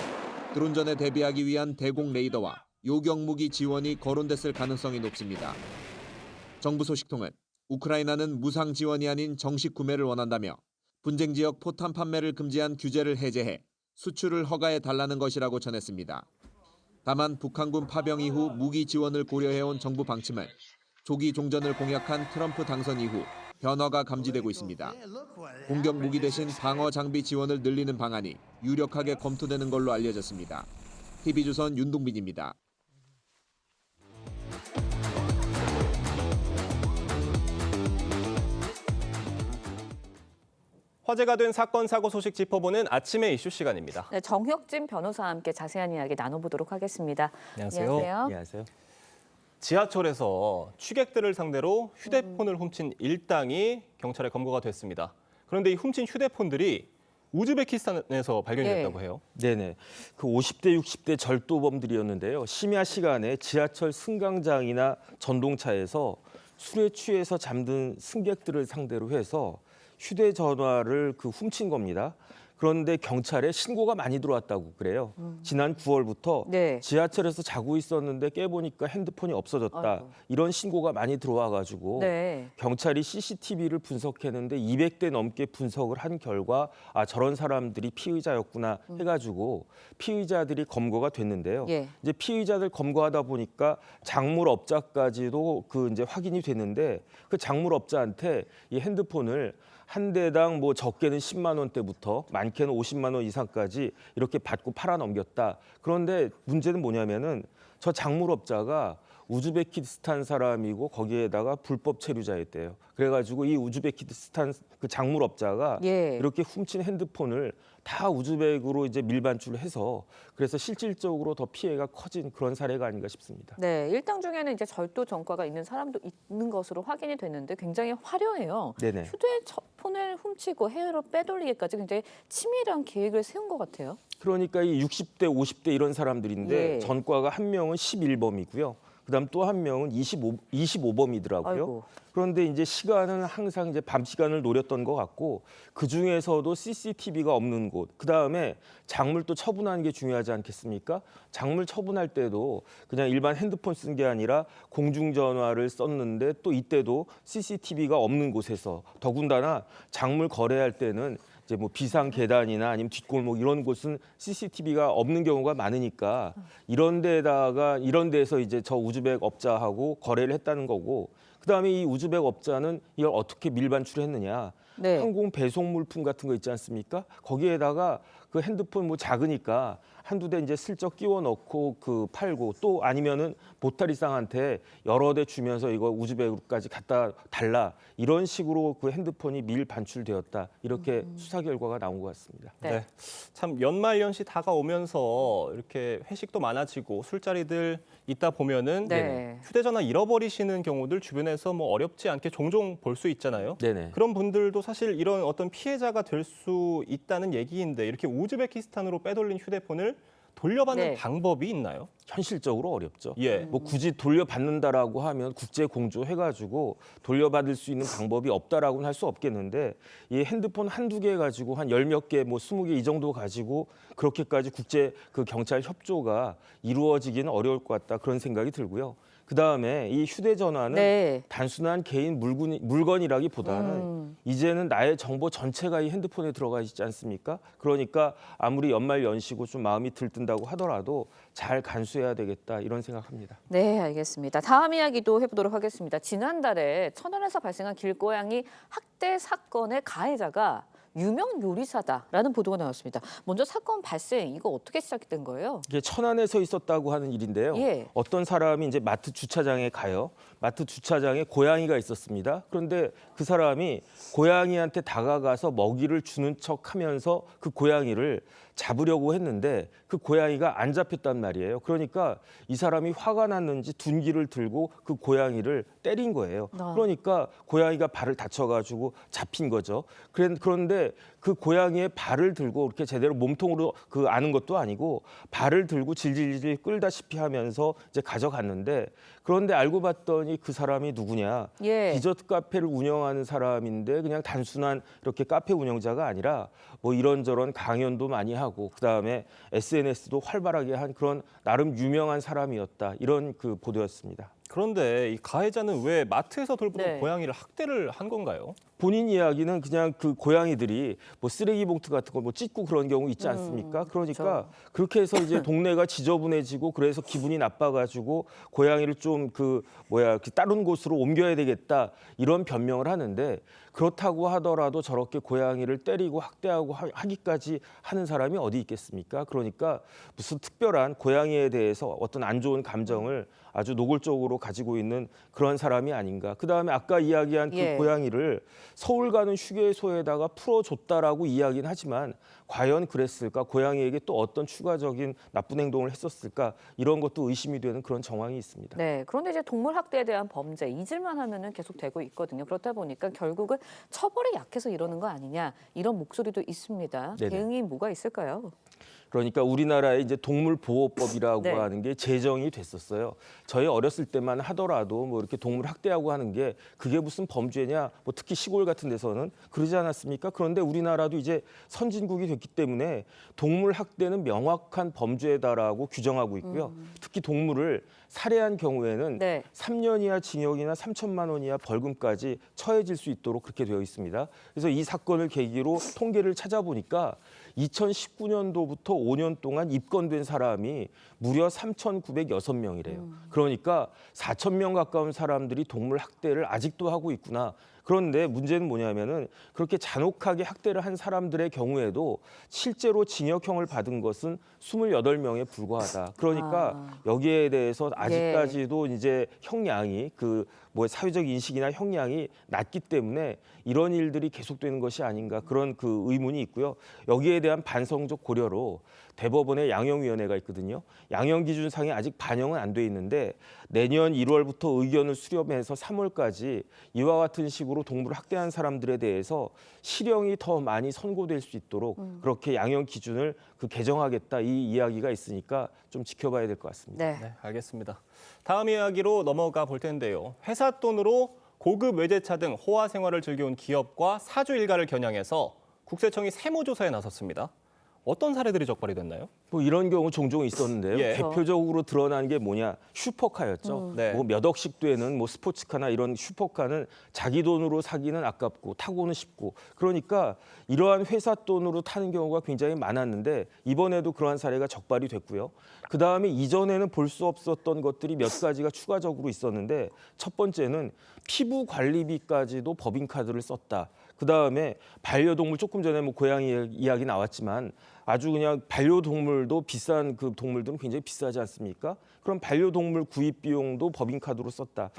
드론전에 대비하기 위한 대공 레이더와 요격무기 지원이 거론됐을 가능성이 높습니다. 정부 소식통은 우크라이나는 무상 지원이 아닌 정식 구매를 원한다며 분쟁 지역 포탄 판매를 금지한 규제를 해제해 수출을 허가해 달라는 것이라고 전했습니다. 다만 북한군 파병 이후 무기 지원을 고려해온 정부 방침은 조기 종전을 공약한 트럼프 당선 이후 변화가 감지되고 있습니다. 공격 무기 대신 방어 장비 지원을 늘리는 방안이 유력하게 검토되는 걸로 알려졌습니다. TV조선 윤동빈입니다. 화제가 된 사건, 사고 소식 짚어보는 아침의 이슈 시간입니다. 네, 정혁진 변호사와 함께 자세한 이야기 나눠보도록 하겠습니다. 안녕하세요. 안녕하세요. 지하철에서 취객들을 상대로 휴대폰을 훔친 일당이 경찰에 검거가 됐습니다. 그런데 이 훔친 휴대폰들이 우즈베키스탄에서 발견됐다고 해요. 네네. 그 50대, 60대 절도범들이었는데요. 심야 시간에 지하철 승강장이나 전동차에서 술에 취해서 잠든 승객들을 상대로 해서 휴대전화를 훔친 겁니다. 그런데 경찰에 신고가 많이 들어왔다고 그래요. 지난 9월부터 네. 지하철에서 자고 있었는데 깨보니까 핸드폰이 없어졌다. 아이고. 이런 신고가 많이 들어와가지고 네. 경찰이 CCTV를 분석했는데 200대 넘게 분석을 한 결과 저런 사람들이 피의자였구나 해가지고 피의자들이 검거가 됐는데요. 예. 이제 피의자들 검거하다 보니까 작물업자까지도 이제 확인이 됐는데 그 작물업자한테 이 핸드폰을 한 대당 적게는 10만 원대부터 많게는 50만 원 이상까지 이렇게 받고 팔아 넘겼다. 그런데 문제는 뭐냐면은 저 작물업자가 우즈베키스탄 사람이고 거기에다가 불법 체류자였대요. 그래가지고 이 우즈베키스탄 그 작물업자가 예. 이렇게 훔친 핸드폰을 다 우즈벡으로 이제 밀반출을 해서 그래서 실질적으로 더 피해가 커진 그런 사례가 아닌가 싶습니다. 네, 일당 중에는 이제 절도 전과가 있는 사람도 있는 것으로 확인이 됐는데 굉장히 화려해요. 네네. 휴대폰을 훔치고 해외로 빼돌리기까지 굉장히 치밀한 계획을 세운 것 같아요. 그러니까 이 60대, 50대 이런 사람들인데 예. 전과가 한 명은 11범이고요. 그다음 또 한 명은 25범이더라고요. 아이고. 그런데 이제 시간은 항상 이제 밤 시간을 노렸던 것 같고 그 중에서도 CCTV가 없는 곳, 그 다음에 작물 또 처분하는 게 중요하지 않겠습니까? 작물 처분할 때도 그냥 일반 핸드폰 쓴 게 아니라 공중전화를 썼는데 또 이때도 CCTV가 없는 곳에서 더군다나 작물 거래할 때는 이제 뭐 비상 계단이나 아니면 뒷골목 이런 곳은 CCTV가 없는 경우가 많으니까 이런 데에서 이제 저 우즈벡 업자하고 거래를 했다는 거고 그다음에 이 우즈벡 업자는 이걸 어떻게 밀반출했느냐? 네. 항공 배송 물품 같은 거 있지 않습니까? 거기에다가 그 핸드폰 뭐 작으니까 한두 대 이제 슬쩍 끼워 넣고 그 팔고 또 아니면은 보따리상한테 여러 대 주면서 이거 우즈벡으로까지 갖다 달라 이런 식으로 그 핸드폰이 밀 반출되었다 이렇게 수사 결과가 나온 것 같습니다. 네. 참 연말 연시 다가오면서 이렇게 회식도 많아지고 술자리들 있다 보면은 네. 휴대전화 잃어버리시는 경우들 주변에서 뭐 어렵지 않게 종종 볼 수 있잖아요. 네네. 그런 분들도 사실 이런 어떤 피해자가 될 수 있다는 얘기인데 이렇게 우즈베키스탄으로 빼돌린 휴대폰을 돌려받는 네. 방법이 있나요? 현실적으로 어렵죠. 예. 뭐 굳이 돌려받는다라고 하면 국제 공조해가지고 돌려받을 수 있는 방법이 없다라고는 할 수 없겠는데 이 핸드폰 한두 개 가지고 한 열 몇 개, 뭐 20개 이 정도 가지고 그렇게까지 국제 그 경찰 협조가 이루어지기는 어려울 것 같다 그런 생각이 들고요. 그 다음에 이 휴대전화는 네. 단순한 개인 물건이라기보다는 이제는 나의 정보 전체가 이 핸드폰에 들어가 있지 않습니까? 그러니까 아무리 연말 연시고 좀 마음이 들뜬다고 하더라도 잘 간수해야 되겠다 이런 생각합니다. 네, 알겠습니다. 다음 이야기도 해보도록 하겠습니다. 지난달에 천안에서 발생한 길고양이 학대 사건의 가해자가 유명 요리사다라는 보도가 나왔습니다. 먼저 사건 발생, 이거 어떻게 시작된 거예요? 이게 천안에서 있었다고 하는 일인데요. 예. 어떤 사람이 이제 마트 주차장에 가요. 마트 주차장에 고양이가 있었습니다. 그런데 그 사람이 고양이한테 다가가서 먹이를 주는 척하면서 그 고양이를 잡으려고 했는데 그 고양이가 안 잡혔단 말이에요. 그러니까 이 사람이 화가 났는지 둔기를 들고 그 고양이를 때린 거예요. 그러니까 고양이가 발을 다쳐가지고 잡힌 거죠. 그런데 그 고양이의 발을 들고 이렇게 제대로 몸통으로 그 아는 것도 아니고 발을 들고 질질질 끌다시피 하면서 이제 가져갔는데 그런데 알고 봤더니 그 사람이 누구냐? 예. 디저트 카페를 운영하는 사람인데 그냥 단순한 이렇게 카페 운영자가 아니라 뭐 이런저런 강연도 많이 하고 그다음에 SNS도 활발하게 한 그런 나름 유명한 사람이었다. 이런 그 보도였습니다. 그런데 이 가해자는 왜 마트에서 돌보는 네. 고양이를 학대를 한 건가요? 본인 이야기는 그냥 그 고양이들이 뭐 쓰레기 봉투 같은 걸 뭐 찢고 그런 경우 있지 않습니까? 그러니까 그렇게 해서 이제 동네가 지저분해지고 그래서 기분이 나빠가지고 고양이를 좀 그 다른 곳으로 옮겨야 되겠다 이런 변명을 하는데 그렇다고 하더라도 저렇게 고양이를 때리고 학대하고 하기까지 하는 사람이 어디 있겠습니까? 그러니까 무슨 특별한 고양이에 대해서 어떤 안 좋은 감정을 아주 노골적으로 가지고 있는 그런 사람이 아닌가. 그다음에 아까 이야기한 그 예. 고양이를 서울 가는 휴게소에다가 풀어줬다라고 이야기는 하지만 과연 그랬을까? 고양이에게 또 어떤 추가적인 나쁜 행동을 했었을까? 이런 것도 의심이 되는 그런 정황이 있습니다. 네, 그런데 이제 동물 학대에 대한 범죄 잊을만 하면은 계속 되고 있거든요. 그렇다 보니까 결국은 처벌이 약해서 이러는 거 아니냐 이런 목소리도 있습니다. 네네. 대응이 뭐가 있을까요? 그러니까 우리나라에 이제 동물보호법이라고 네. 하는 게 제정이 됐었어요. 저희 어렸을 때만 하더라도 뭐 이렇게 동물 학대하고 하는 게 그게 무슨 범죄냐? 뭐 특히 시골 같은 데서는 그러지 않았습니까? 그런데 우리나라도 이제 선진국이 됐기 때문에 동물 학대는 명확한 범죄다라고 규정하고 있고요. 특히 동물을 살해한 경우에는 네. 3년 이하 징역이나 3천만 원 이하 벌금까지 처해질 수 있도록 그렇게 되어 있습니다. 그래서 이 사건을 계기로 통계를 찾아보니까 2019년도부터 5년 동안 입건된 사람이 무려 3,906명이래요. 그러니까 4,000명 가까운 사람들이 동물 학대를 아직도 하고 있구나. 그런데 문제는 뭐냐면은 그렇게 잔혹하게 학대를 한 사람들의 경우에도 실제로 징역형을 받은 것은 28명에 불과하다. 그러니까 여기에 대해서 아직까지도 이제 형량이 그 뭐 사회적 인식이나 형량이 낮기 때문에 이런 일들이 계속되는 것이 아닌가 그런 그 의문이 있고요. 여기에 대한 반성적 고려로 대법원에 양형위원회가 있거든요. 양형 기준상에 아직 반영은 안 돼 있는데 내년 1월부터 의견을 수렴해서 3월까지 이와 같은 식으로 동물을 학대한 사람들에 대해서 실형이 더 많이 선고될 수 있도록 그렇게 양형 기준을 개정하겠다 이 이야기가 있으니까 좀 지켜봐야 될 것 같습니다. 네. 네, 알겠습니다. 다음 이야기로 넘어가 볼 텐데요. 회사 돈으로 고급 외제차 등 호화 생활을 즐겨온 기업과 사주 일가를 겨냥해서 국세청이 세무조사에 나섰습니다. 어떤 사례들이 적발이 됐나요? 뭐 이런 경우 종종 있었는데요. 예. 대표적으로 드러난 게 뭐냐? 슈퍼카였죠. 네. 뭐 몇 억씩 되는 뭐 스포츠카나 이런 슈퍼카는 자기 돈으로 사기는 아깝고 타고는 쉽고 그러니까 이러한 회사 돈으로 타는 경우가 굉장히 많았는데 이번에도 그러한 사례가 적발이 됐고요. 그다음에 이전에는 볼 수 없었던 것들이 몇 가지가 추가적으로 있었는데 첫 번째는 피부 관리비까지도 법인카드를 썼다. 그다음에 반려동물 조금 전에 뭐 고양이 이야기 나왔지만 아주 그냥 반려동물도 비싼 그 동물들은 굉장히 비싸지 않습니까? 그럼 반려동물 구입 비용도 법인카드로 썼다.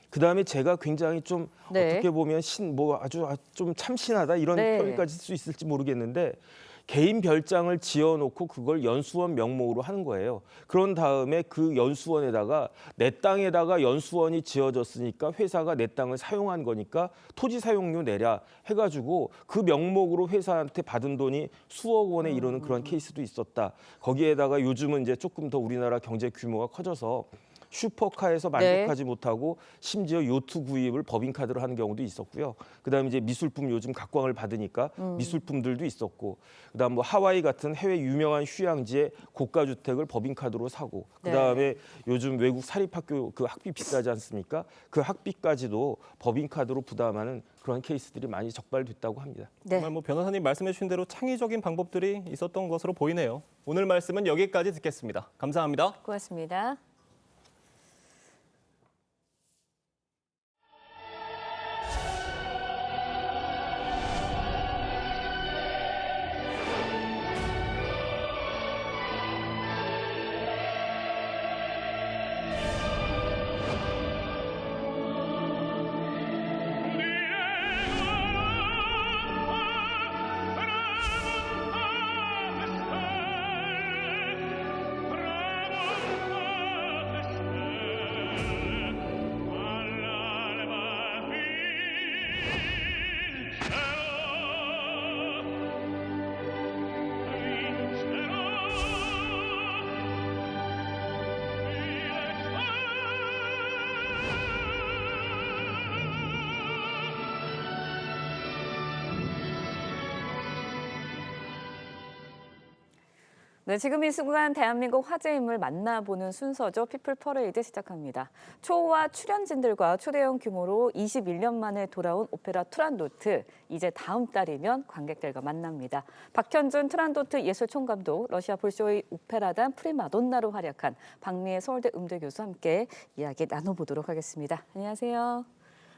그다음에 제가 굉장히 좀 네. 어떻게 보면 아주 좀 참신하다 이런 네. 표현까지 쓸 수 있을지 모르겠는데 개인 별장을 지어놓고 그걸 연수원 명목으로 하는 거예요. 그런 다음에 그 연수원에다가 내 땅에다가 연수원이 지어졌으니까 회사가 내 땅을 사용한 거니까 토지 사용료 내랴 해가지고 그 명목으로 회사한테 받은 돈이 수억 원에 이르는 그런 케이스도 있었다. 거기에다가 요즘은 이제 조금 더 우리나라 경제 규모가 커져서 슈퍼카에서 만족하지 못하고 심지어 요트 구입을 법인카드로 하는 경우도 있었고요. 그다음에 이제 미술품 요즘 각광을 받으니까 미술품들도 있었고, 그다음 뭐 하와이 같은 해외 유명한 휴양지의 고가 주택을 법인카드로 사고, 그다음에 요즘 외국 사립학교 그 학비 비싸지 않습니까? 그 학비까지도 법인카드로 부담하는 그런 케이스들이 많이 적발됐다고 합니다. 정말 뭐 변호사님 말씀해 주신 대로 창의적인 방법들이 있었던 것으로 보이네요. 오늘 말씀은 여기까지 듣겠습니다. 감사합니다. 고맙습니다. 네, 지금 이 순간 대한민국 화제 인물 만나보는 순서죠. 피플 퍼레이드 시작합니다. 초호화 출연진들과 초대형 규모로 21년 만에 돌아온 오페라 투란도트. 이제 다음 달이면 관객들과 만납니다. 박현준 투란도트 예술총감독, 러시아 볼쇼이 오페라단 프리마돈나로 활약한 박미애 서울대 음대 교수와 함께 이야기 나눠보도록 하겠습니다. 안녕하세요.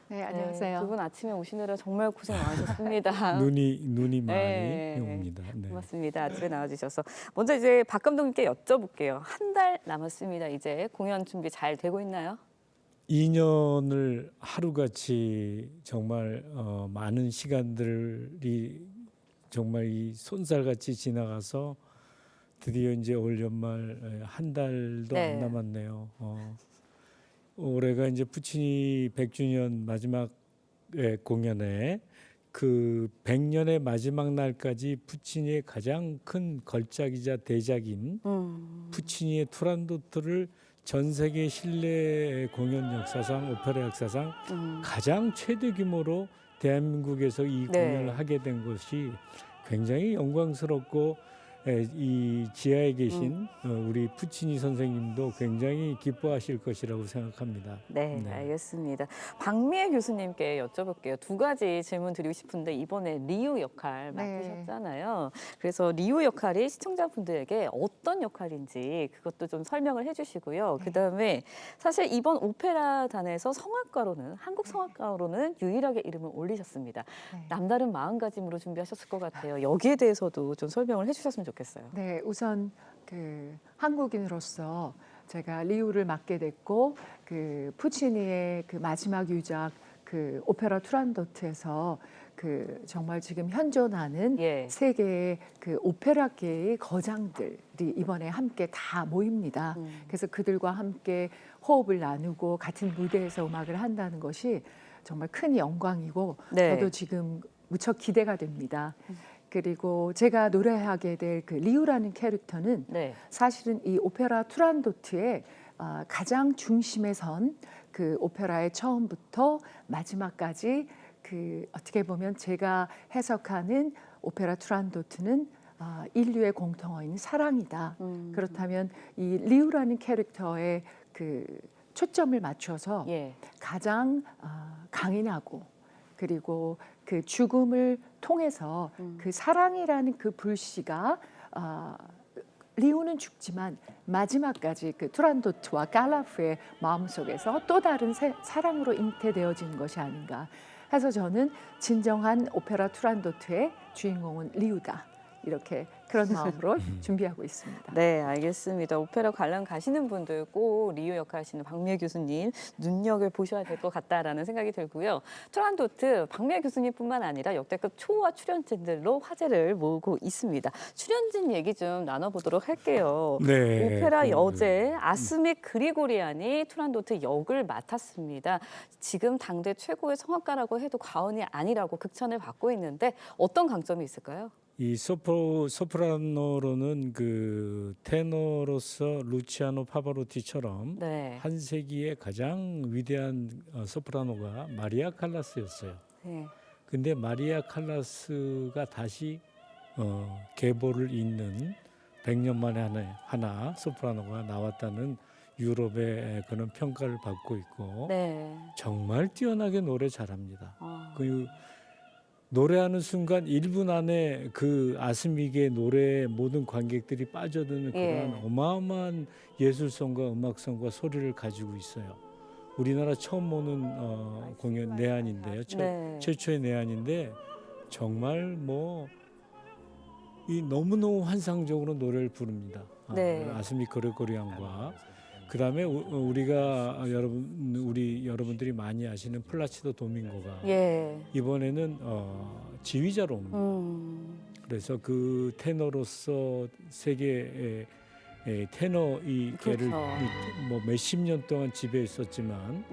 네, 안녕하세요. 두 분 아침에 오시느라 정말 고생 많으셨습니다. 눈이 많이 옵니다. 네. 고맙습니다. 아침에 나와주셔서. 먼저 이제 박 감독님께 여쭤볼게요. 한 달 남았습니다. 이제 공연 준비 잘 되고 있나요? 2년을 하루같이 정말 많은 시간들이 정말 이 손살같이 지나가서 드디어 이제 올 연말 한 달도 안 남았네요. 올해가 이제 푸치니 100주년 마지막 공연에 그 100년의 마지막 날까지 푸치니의 가장 큰 걸작이자 대작인 푸치니의 투란도트를 전 세계 실내 공연 역사상, 오페라 역사상 가장 최대 규모로 대한민국에서 이 공연을 하게 된 것이 굉장히 영광스럽고 이 지하에 계신 우리 푸치니 선생님도 굉장히 기뻐하실 것이라고 생각합니다. 네, 알겠습니다. 박미애 교수님께 여쭤볼게요. 두 가지 질문 드리고 싶은데 이번에 리우 역할 맡으셨잖아요. 그래서 리우 역할이 시청자분들에게 어떤 역할인지 그것도 좀 설명을 해주시고요. 그다음에 사실 이번 오페라단에서 성악가로는 한국 성악가로는 유일하게 이름을 올리셨습니다. 남다른 마음가짐으로 준비하셨을 것 같아요. 여기에 대해서도 좀 설명을 해주셨으면 좋겠어요. 네, 우선 그 한국인으로서 제가 리우를 맡게 됐고 그 푸치니의 그 마지막 유작 그 오페라 투란도트에서 그 정말 지금 현존하는 세계의 그 오페라계의 거장들이 이번에 함께 다 모입니다. 그래서 그들과 함께 호흡을 나누고 같은 무대에서 음악을 한다는 것이 정말 큰 영광이고 저도 지금 무척 기대가 됩니다. 그리고 제가 노래하게 될 그 리우라는 캐릭터는 사실은 이 오페라 투란도트의 가장 중심에 선 그 오페라의 처음부터 마지막까지 그 어떻게 보면 제가 해석하는 오페라 투란도트는 인류의 공통어인 사랑이다. 그렇다면 이 리우라는 캐릭터의 그 초점을 맞춰서 가장 강인하고 그리고 그 죽음을 통해서 그 사랑이라는 그 불씨가 리우는 죽지만 마지막까지 그 투란도트와 깔라프의 마음속에서 또 다른 사랑으로 잉태되어지는 것이 아닌가 해서 저는 진정한 오페라 투란도트의 주인공은 리우다. 이렇게 그런 마음으로 준비하고 있습니다. 네, 알겠습니다. 오페라 관람 가시는 분들 꼭 리우 역할 하시는 박미애 교수님 눈여겨 보셔야 될 것 같다라는 생각이 들고요. 투란도트 박미애 교수님뿐만 아니라 역대급 초호화 출연진들로 화제를 모으고 있습니다. 출연진 얘기 좀 나눠보도록 할게요. 네, 오페라 여제 아스믹 그리고리안이 투란도트 역을 맡았습니다. 지금 당대 최고의 성악가라고 해도 과언이 아니라고 극찬을 받고 있는데 어떤 강점이 있을까요? 이 소프라노로는 그 테너로서 루치아노 파바로티처럼 한 세기의 가장 위대한 소프라노가 마리아 칼라스였어요. 근데 마리아 칼라스가 다시 계보를 잇는 100년 만에 하나 소프라노가 나왔다는 유럽의 그런 평가를 받고 있고 정말 뛰어나게 노래 잘합니다. 그 노래하는 순간 1분 안에 그 아스믹의 노래에 모든 관객들이 빠져드는 그런 어마어마한 예술성과 음악성과 소리를 가지고 있어요. 우리나라 처음 오는 공연 내한인데요. 최초의 내한인데 정말 뭐 이 너무너무 환상적으로 노래를 부릅니다. 아스믹 그레고리안과 그다음에 우리가 우리 여러분들이 많이 아시는 플라치도 도밍고가 이번에는 지휘자로 옵니다. 그래서 그 테너로서 세계의 테너 이 계를 뭐 몇십 년 동안 지배했었지만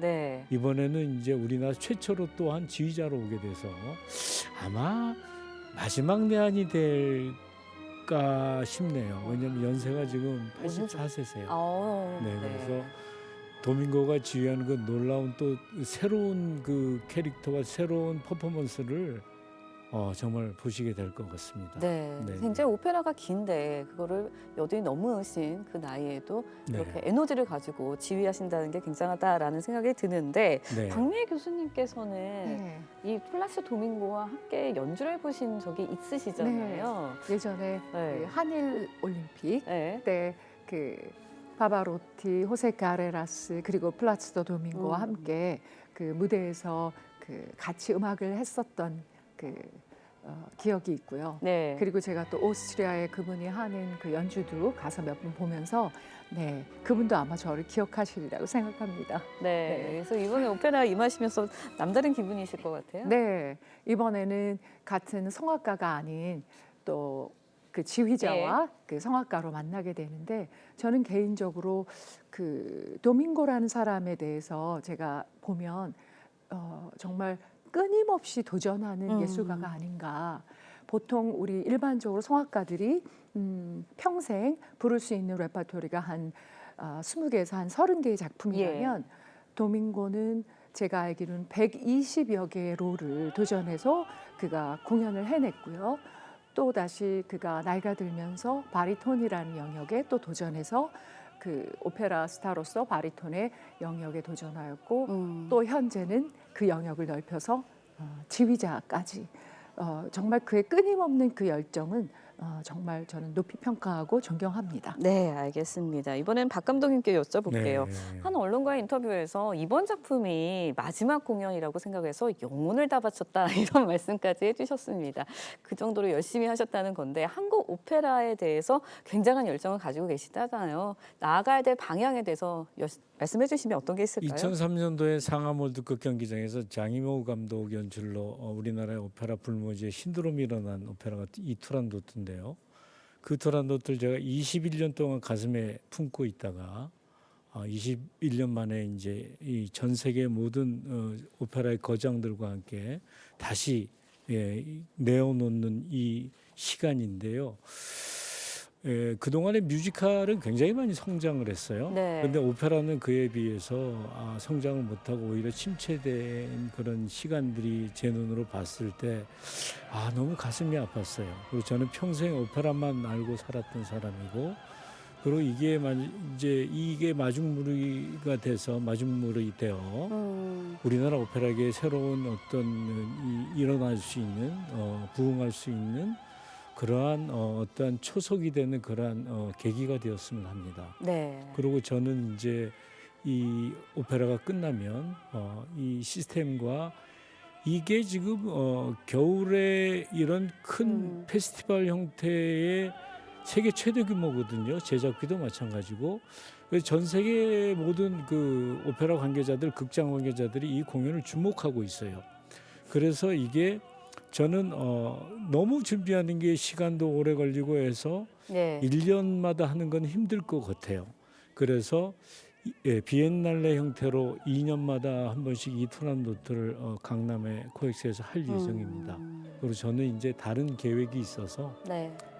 이번에는 이제 우리나라 최초로 또한 지휘자로 오게 돼서 아마 마지막 내한이 될까 싶네요. 왜냐하면 연세가 지금 84세세요. 그래서 도밍고가 지휘하는 그 놀라운 또 새로운 그 캐릭터와 새로운 퍼포먼스를 정말 보시게 될 것 같습니다. 굉장히 오페라가 긴데 그거를 여든이 넘으신 그 나이에도 이렇게 에너지를 가지고 지휘하신다는 게 굉장하다라는 생각이 드는데 박미애 교수님께서는 이 플라시 도밍고와 함께 연주를 해보신 적이 있으시잖아요. 예전에 그 한일 올림픽 때 그 파바로티, 호세 카레라스 그리고 플라치도 도밍고와 함께 그 무대에서 그 같이 음악을 했었던 그 기억이 있고요. 그리고 제가 또 오스트리아에 그분이 하는 그 연주도 가서 몇 번 보면서 그분도 아마 저를 기억하시리라고 생각합니다. 그래서 이번에 오페라 임하시면서 남다른 기분이실 것 같아요. 이번에는 같은 성악가가 아닌 또 그 지휘자와 그 성악가로 만나게 되는데 저는 개인적으로 그 도밍고라는 사람에 대해서 제가 보면 정말 끊임없이 도전하는 예술가가 아닌가. 보통 우리 일반적으로 성악가들이 평생 부를 수 있는 레퍼토리가 한 20개에서 한 30개의 작품이라면 도밍고는 제가 알기로는 120여 개의 롤을 도전해서 그가 공연을 해냈고요. 또 다시 그가 나이가 들면서 바리톤이라는 영역에 또 도전해서 그 오페라 스타로서 바리톤의 영역에 도전하였고 또 현재는 그 영역을 넓혀서 지휘자까지 정말 그의 끊임없는 그 열정은 정말 저는 높이 평가하고 존경합니다. 네, 알겠습니다. 이번엔 박 감독님께 여쭤볼게요. 네. 한 언론과의 인터뷰에서 이번 작품이 마지막 공연이라고 생각해서 영혼을 다 바쳤다 이런 말씀까지 해주셨습니다. 그 정도로 열심히 하셨다는 건데 한국 오페라에 대해서 굉장한 열정을 가지고 계시다잖아요. 나아가야 될 방향에 대해서 말씀해 주시면 어떤 게 있을까요? 2003년도에 상암 월드컵 경기장에서 장이모 감독 연출로 우리나라의 오페라 불모지에 신드롬이 일어난 오페라가 이 투란도트인데요. 그 투란도트를 제가 21년 동안 가슴에 품고 있다가 21년 만에 이제 이 전 세계 모든 오페라의 거장들과 함께 다시 내어놓는 이 시간인데요. 그동안의 뮤지컬은 굉장히 많이 성장을 했어요. 그런데 오페라는 그에 비해서 성장을 못하고 오히려 침체된 그런 시간들이 제 눈으로 봤을 때 너무 가슴이 아팠어요. 그리고 저는 평생 오페라만 알고 살았던 사람이고 그리고 이게 마중물이 되어 우리나라 오페라계에 새로운 어떤 일어날 수 있는 부흥할 수 있는 그러한 어떠한 초석이 되는 그러한 계기가 되었으면 합니다. 그리고 저는 이제 이 오페라가 끝나면 이 시스템과 이게 지금 겨울에 이런 큰 페스티벌 형태의 세계 최대 규모거든요. 제작비도 마찬가지고 전 세계 모든 그 오페라 관계자들, 극장 관계자들이 이 공연을 주목하고 있어요. 그래서 이게 저는 너무 준비하는 게 시간도 오래 걸리고 해서 1년마다 하는 건 힘들 것 같아요. 그래서 비엔날레 형태로 2년마다 한 번씩 이 투란도트를 강남의 코엑스에서 할 예정입니다. 그리고 저는 이제 다른 계획이 있어서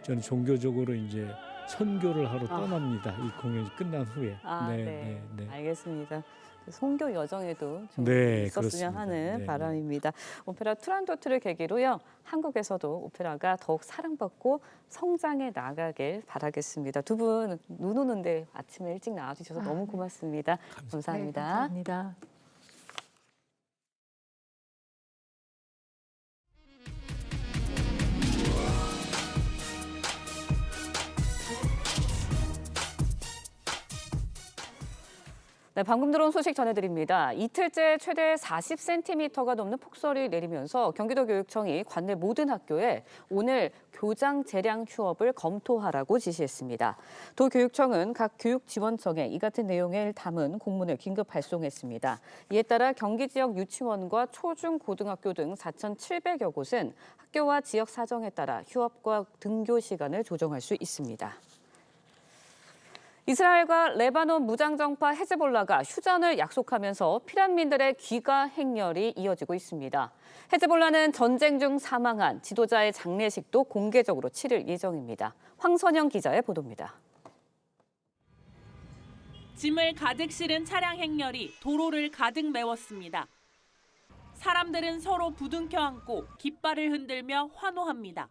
저는 종교적으로 이제 선교를 하러 떠납니다. 이 공연이 끝난 후에. 알겠습니다. 선교 여정에도 좀 네, 있었으면 그렇습니다. 하는 네, 바람입니다. 오페라 투란도트를 계기로요. 한국에서도 오페라가 더욱 사랑받고 성장해 나가길 바라겠습니다. 두 분 눈 오는데 아침에 일찍 나와주셔서 너무 고맙습니다. 감사합니다. 네, 감사합니다. 네, 방금 들어온 소식 전해드립니다. 이틀째 최대 40cm가 넘는 폭설이 내리면서 경기도교육청이 관내 모든 학교에 오늘 교장 재량 휴업을 검토하라고 지시했습니다. 도교육청은 각 교육지원청에 이 같은 내용을 담은 공문을 긴급 발송했습니다. 이에 따라 경기 지역 유치원과 초중고등학교 등 4,700여 곳은 학교와 지역 사정에 따라 휴업과 등교 시간을 조정할 수 있습니다. 이스라엘과 레바논 무장정파 헤즈볼라가 휴전을 약속하면서 피난민들의 귀가 행렬이 이어지고 있습니다. 헤즈볼라는 전쟁 중 사망한 지도자의 장례식도 공개적으로 치를 예정입니다. 황선영 기자의 보도입니다. 짐을 가득 실은 차량 행렬이 도로를 가득 메웠습니다. 사람들은 서로 부둥켜 안고 깃발을 흔들며 환호합니다.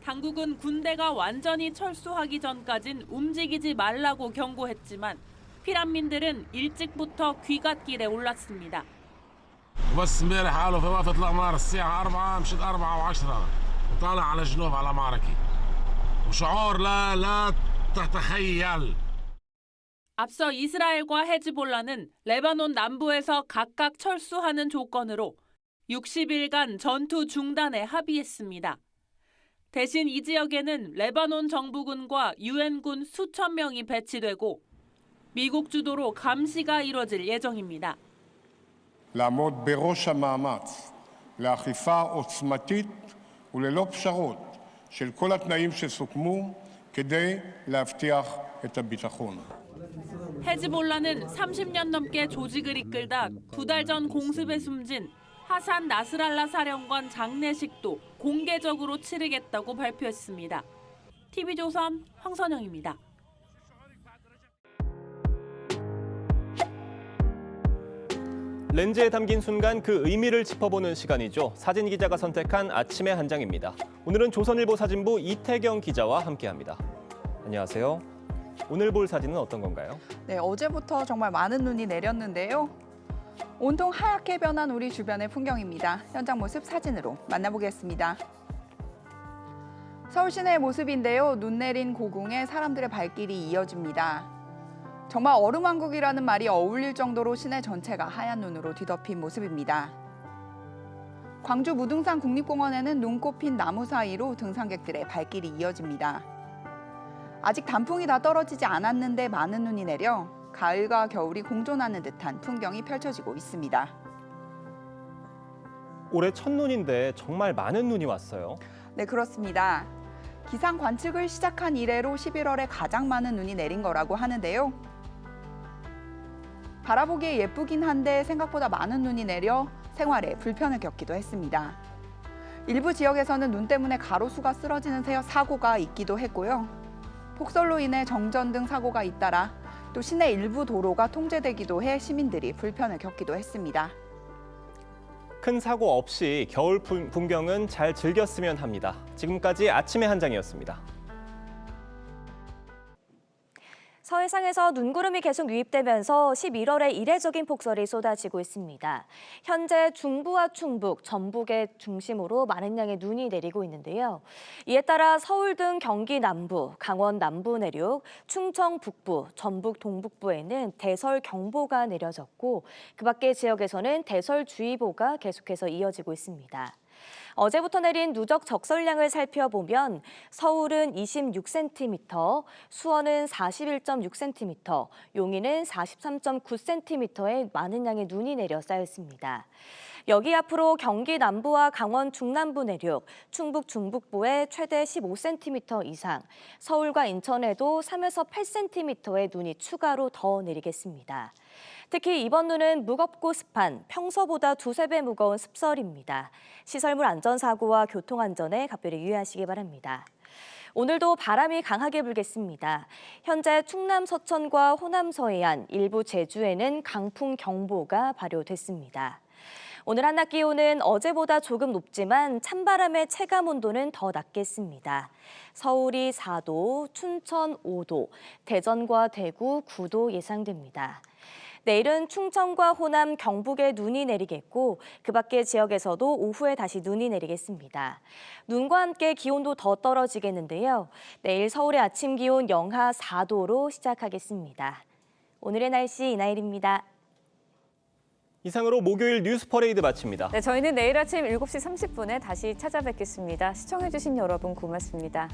당국은 군대가 완전히 철수하기 전까진 움직이지 말라고 경고했지만 피난민들은 일찍부터 귀갓길에 올랐습니다. بس امبارح قالوا في وقت الأقمار الساعة 4 مشت 4 و10 وطالع على جنوب على معركة وشعور لا تتخيل. 앞서 이스라엘과 헤즈볼라는 레바논 남부에서 각각 철수하는 조건으로 60일간 전투 중단에 합의했습니다. 대신 이 지역에는 레바논 정부군과 유엔군 수천 명이 배치되고 미국 주도로 감시가 이뤄질 예정입니다. לעמוד בראש המאמץ לאכיפה עוצמתית וללא פשרות של כל התנאים שסוכמו כדי להבטיח את הביטחון. 헤즈볼라는 30년 넘게 조직을 이끌다 2달 전 공습에 숨진 하산 나스랄라 사령관 장례식도 공개적으로 치르겠다고 발표했습니다. TV조선 황선영입니다. 렌즈에 담긴 순간 그 의미를 짚어보는 시간이죠. 사진 기자가 선택한 아침의 한 장입니다. 오늘은 조선일보 사진부 이태경 기자와 함께합니다. 안녕하세요. 오늘 볼 사진은 어떤 건가요? 네, 어제부터 정말 많은 눈이 내렸는데요. 온통 하얗게 변한 우리 주변의 풍경입니다. 현장 모습 사진으로 만나보겠습니다. 서울 시내의 모습인데요. 눈 내린 고궁에 사람들의 발길이 이어집니다. 정말 얼음왕국이라는 말이 어울릴 정도로 시내 전체가 하얀 눈으로 뒤덮인 모습입니다. 광주 무등산 국립공원에는 눈꽃핀 나무 사이로 등산객들의 발길이 이어집니다. 아직 단풍이 다 떨어지지 않았는데 많은 눈이 내려 가을과 겨울이 공존하는 듯한 풍경이 펼쳐지고 있습니다. 올해 첫눈인데 정말 많은 눈이 왔어요. 네, 그렇습니다. 기상 관측을 시작한 이래로 11월에 가장 많은 눈이 내린 거라고 하는데요. 바라보기에 예쁘긴 한데 생각보다 많은 눈이 내려 생활에 불편을 겪기도 했습니다. 일부 지역에서는 눈 때문에 가로수가 쓰러지는 사고가 있기도 했고요. 폭설로 인해 정전 등 사고가 잇따라 또 시내 일부 도로가 통제되기도 해 시민들이 불편을 겪기도 했습니다. 큰 사고 없이 겨울 풍경은 잘 즐겼으면 합니다. 지금까지 아침의 한 장이었습니다. 서해상에서 눈구름이 계속 유입되면서 11월에 이례적인 폭설이 쏟아지고 있습니다. 현재 중부와 충북, 전북의 중심으로 많은 양의 눈이 내리고 있는데요. 이에 따라 서울 등 경기 남부, 강원 남부 내륙, 충청 북부, 전북 동북부에는 대설 경보가 내려졌고 그 밖의 지역에서는 대설주의보가 계속해서 이어지고 있습니다. 어제부터 내린 누적 적설량을 살펴보면 서울은 26cm, 수원은 41.6cm, 용인은 43.9cm의 많은 양의 눈이 내려 쌓였습니다. 여기 앞으로 경기 남부와 강원 중남부 내륙, 충북 중북부에 최대 15cm 이상, 서울과 인천에도 3에서 8cm의 눈이 추가로 더 내리겠습니다. 특히 이번 눈은 무겁고 습한 평소보다 2~3배 무거운 습설입니다. 시설물 안전사고와 교통안전에 각별히 유의하시기 바랍니다. 오늘도 바람이 강하게 불겠습니다. 현재 충남 서천과 호남 서해안, 일부 제주에는 강풍 경보가 발효됐습니다. 오늘 한낮 기온은 어제보다 조금 높지만 찬바람의 체감 온도는 더 낮겠습니다. 서울이 4도, 춘천 5도, 대전과 대구 9도 예상됩니다. 내일은 충청과 호남, 경북에 눈이 내리겠고 그 밖의 지역에서도 오후에 다시 눈이 내리겠습니다. 눈과 함께 기온도 더 떨어지겠는데요. 내일 서울의 아침 기온 영하 4도로 시작하겠습니다. 오늘의 날씨 이나일입니다. 이상으로 목요일 뉴스 퍼레이드 마칩니다. 네, 저희는 내일 아침 7시 30분에 다시 찾아뵙겠습니다. 시청해주신 여러분 고맙습니다.